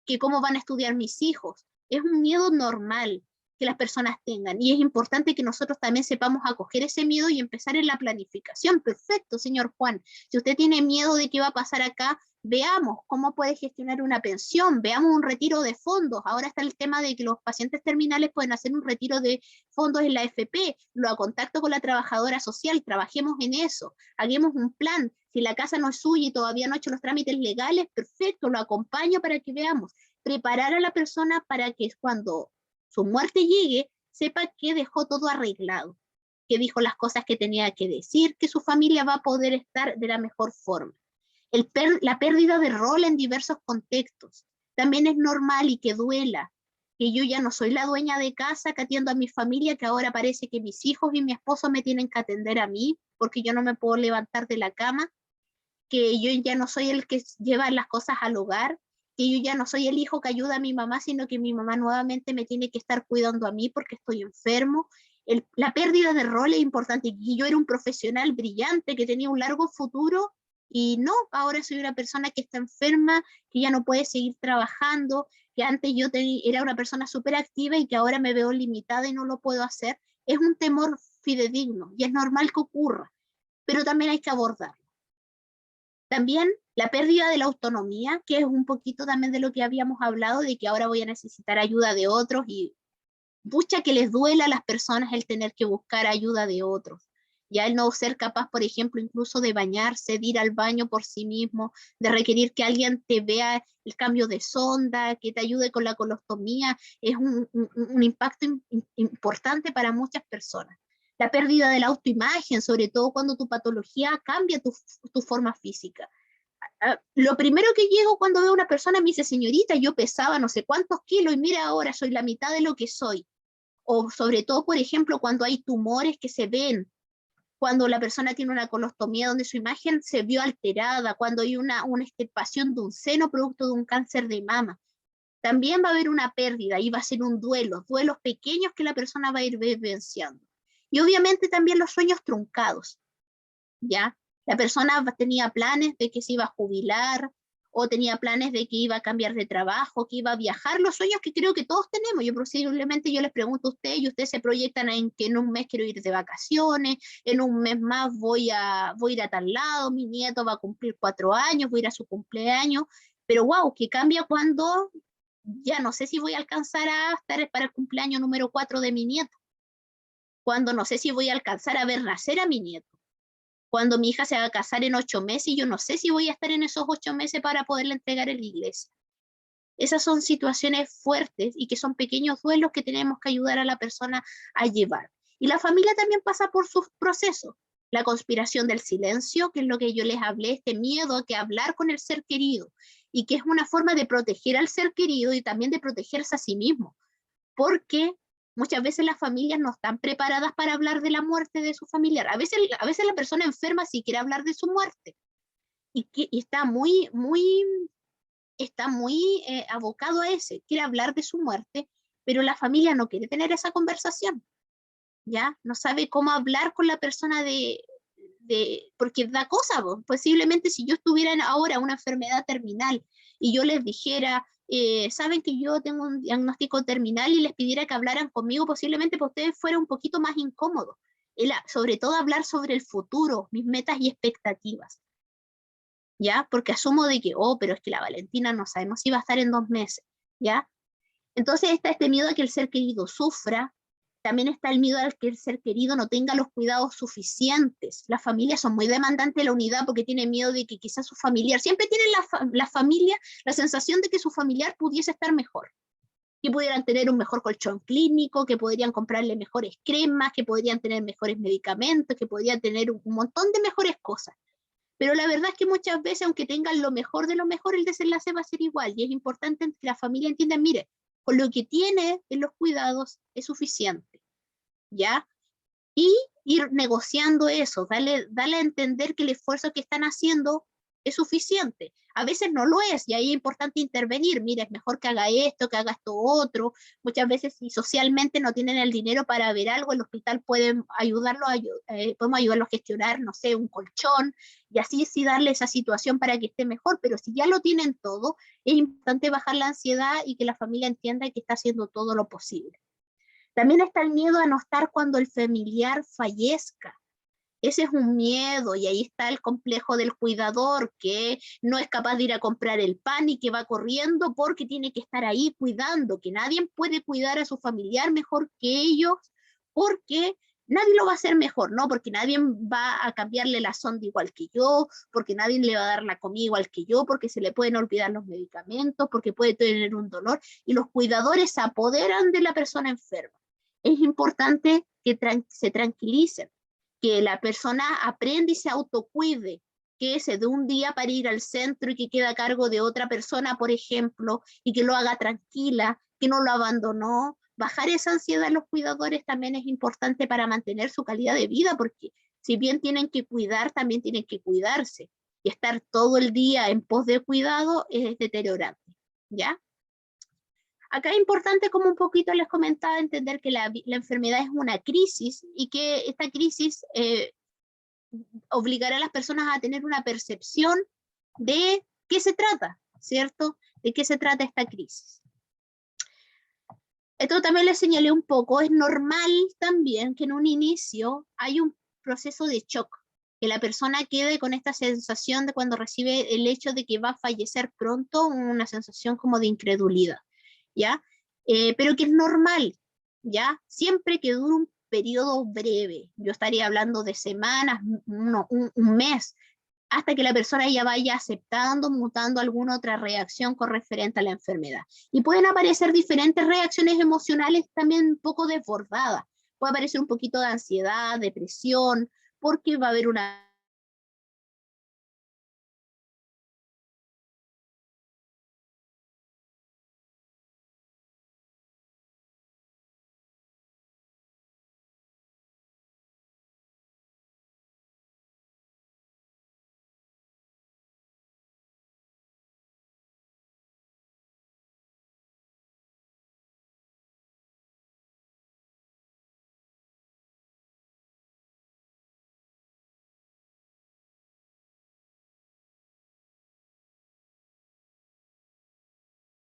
que cómo van a estudiar mis hijos. Es un miedo normal que las personas tengan y es importante que nosotros también sepamos acoger ese miedo y empezar en la planificación. Perfecto, señor Juan. Si usted tiene miedo de qué va a pasar acá, veamos cómo puede gestionar una pensión, veamos un retiro de fondos. Ahora está el tema de que los pacientes terminales pueden hacer un retiro de fondos en la AFP, lo contacto con la trabajadora social, trabajemos en eso, hagamos un plan. Si la casa no es suya y todavía no ha hecho los trámites legales, perfecto, lo acompaño para que veamos. Preparar a la persona para que cuando su muerte llegue, sepa que dejó todo arreglado, que dijo las cosas que tenía que decir, que su familia va a poder estar de la mejor forma. La pérdida de rol en diversos contextos. También es normal y que duela, que yo ya no soy la dueña de casa que atiendo a mi familia, que ahora parece que mis hijos y mi esposo me tienen que atender a mí, porque yo no me puedo levantar de la cama, que yo ya no soy el que lleva las cosas al hogar, que yo ya no soy el hijo que ayuda a mi mamá, sino que mi mamá nuevamente me tiene que estar cuidando a mí porque estoy enfermo. La pérdida de rol es importante, y yo era un profesional brillante que tenía un largo futuro, y no, ahora soy una persona que está enferma, que ya no puede seguir trabajando, que antes yo era una persona súper activa y que ahora me veo limitada y no lo puedo hacer. Es un temor fidedigno y es normal que ocurra, pero también hay que abordarlo. También la pérdida de la autonomía, que es un poquito también de lo que habíamos hablado, de que ahora voy a necesitar ayuda de otros, y pucha que les duela a las personas el tener que buscar ayuda de otros. Ya el no ser capaz, por ejemplo, incluso de bañarse, de ir al baño por sí mismo, de requerir que alguien te vea el cambio de sonda, que te ayude con la colostomía, es un impacto importante para muchas personas. La pérdida de la autoimagen, sobre todo cuando tu patología cambia tu forma física. Lo primero que llego cuando veo a una persona me dice, señorita, yo pesaba no sé cuántos kilos y mira ahora soy la mitad de lo que soy. O sobre todo, por ejemplo, cuando hay tumores que se ven, cuando la persona tiene una colostomía donde su imagen se vio alterada, cuando hay una extirpación de un seno producto de un cáncer de mama. También va a haber una pérdida y va a ser un duelo, duelos pequeños que la persona va a ir vivenciando. Y obviamente también los sueños truncados, ¿ya? La persona tenía planes de que se iba a jubilar, o tenía planes de que iba a cambiar de trabajo, que iba a viajar, los sueños que creo que todos tenemos. Yo posiblemente yo les pregunto a ustedes y ustedes se proyectan en que en un mes quiero ir de vacaciones, en un mes más voy a ir a tal lado, mi nieto va a cumplir 4 años, voy a ir a su cumpleaños, pero wow, que cambia cuando ya no sé si voy a alcanzar a estar para el cumpleaños número 4 de mi nieto, cuando no sé si voy a alcanzar a ver nacer a mi nieto, cuando mi hija se va a casar en 8 meses y yo no sé si voy a estar en esos 8 meses para poderla entregar en la iglesia. Esas son situaciones fuertes y que son pequeños duelos que tenemos que ayudar a la persona a llevar. Y la familia también pasa por sus procesos. La conspiración del silencio, que es lo que yo les hablé, este miedo a que hablar con el ser querido, y que es una forma de proteger al ser querido y también de protegerse a sí mismo, porque muchas veces las familias no están preparadas para hablar de la muerte de su familiar. A veces la persona enferma sí quiere hablar de su muerte y está muy abocado a ese, quiere hablar de su muerte, pero la familia no quiere tener esa conversación, ¿ya? No sabe cómo hablar con la persona porque da cosa, posiblemente si yo estuviera ahora una enfermedad terminal y yo les dijera, saben que yo tengo un diagnóstico terminal, y les pidiera que hablaran conmigo, posiblemente para ustedes fuera un poquito más incómodo, sobre todo hablar sobre el futuro, mis metas y expectativas, ¿ya? Porque asumo de que, pero es que la Valentina no sabemos si va a estar en 2 meses, ¿ya? Entonces está este miedo a que el ser querido sufra, También está el miedo al que el ser querido no tenga los cuidados suficientes. Las familias son muy demandantes de la unidad porque tienen miedo de que quizás su familiar, siempre tienen la familia la sensación de que su familiar pudiese estar mejor, que pudieran tener un mejor colchón clínico, que podrían comprarle mejores cremas, que podrían tener mejores medicamentos, que podrían tener un montón de mejores cosas. Pero la verdad es que muchas veces, aunque tengan lo mejor de lo mejor, el desenlace va a ser igual. Y es importante que la familia entienda, mire, con lo que tiene en los cuidados es suficiente, ¿ya? Y ir negociando eso, dale a entender que el esfuerzo que están haciendo es suficiente. A veces no lo es, y ahí es importante intervenir. Mira, es mejor que haga esto otro. Muchas veces, si socialmente no tienen el dinero para ver algo, el hospital podemos ayudarlo a gestionar, no sé, un colchón, y así sí darle esa situación para que esté mejor. Pero si ya lo tienen todo, es importante bajar la ansiedad y que la familia entienda que está haciendo todo lo posible. También está el miedo a no estar cuando el familiar fallezca. Ese es un miedo, y ahí está el complejo del cuidador, que no es capaz de ir a comprar el pan y que va corriendo porque tiene que estar ahí cuidando, que nadie puede cuidar a su familiar mejor que ellos, porque nadie lo va a hacer mejor, ¿no? Porque nadie va a cambiarle la sonda igual que yo, porque nadie le va a dar la comida igual que yo, porque se le pueden olvidar los medicamentos, porque puede tener un dolor, y los cuidadores se apoderan de la persona enferma. Es importante que se tranquilicen, que la persona aprenda y se autocuide, que se dé un día para ir al centro y que quede a cargo de otra persona, por ejemplo, y que lo haga tranquila, que no lo abandonó. Bajar esa ansiedad en los cuidadores también es importante para mantener su calidad de vida, porque si bien tienen que cuidar, también tienen que cuidarse. Y estar todo el día en pos de cuidado es deteriorante, ¿ya? Acá es importante, como un poquito les comentaba, entender que la enfermedad es una crisis, y que esta crisis obligará a las personas a tener una percepción de qué se trata, ¿cierto? De qué se trata esta crisis. Esto también les señalé un poco, es normal también que en un inicio hay un proceso de shock, que la persona quede con esta sensación de cuando recibe el hecho de que va a fallecer pronto, una sensación como de incredulidad, ¿ya? Pero que es normal, ¿ya? Siempre que dure un periodo breve, yo estaría hablando de semanas, un mes, hasta que la persona ya vaya aceptando, mutando alguna otra reacción con referente a la enfermedad. Y pueden aparecer diferentes reacciones emocionales también un poco desbordadas. Puede aparecer un poquito de ansiedad, depresión, porque va a haber una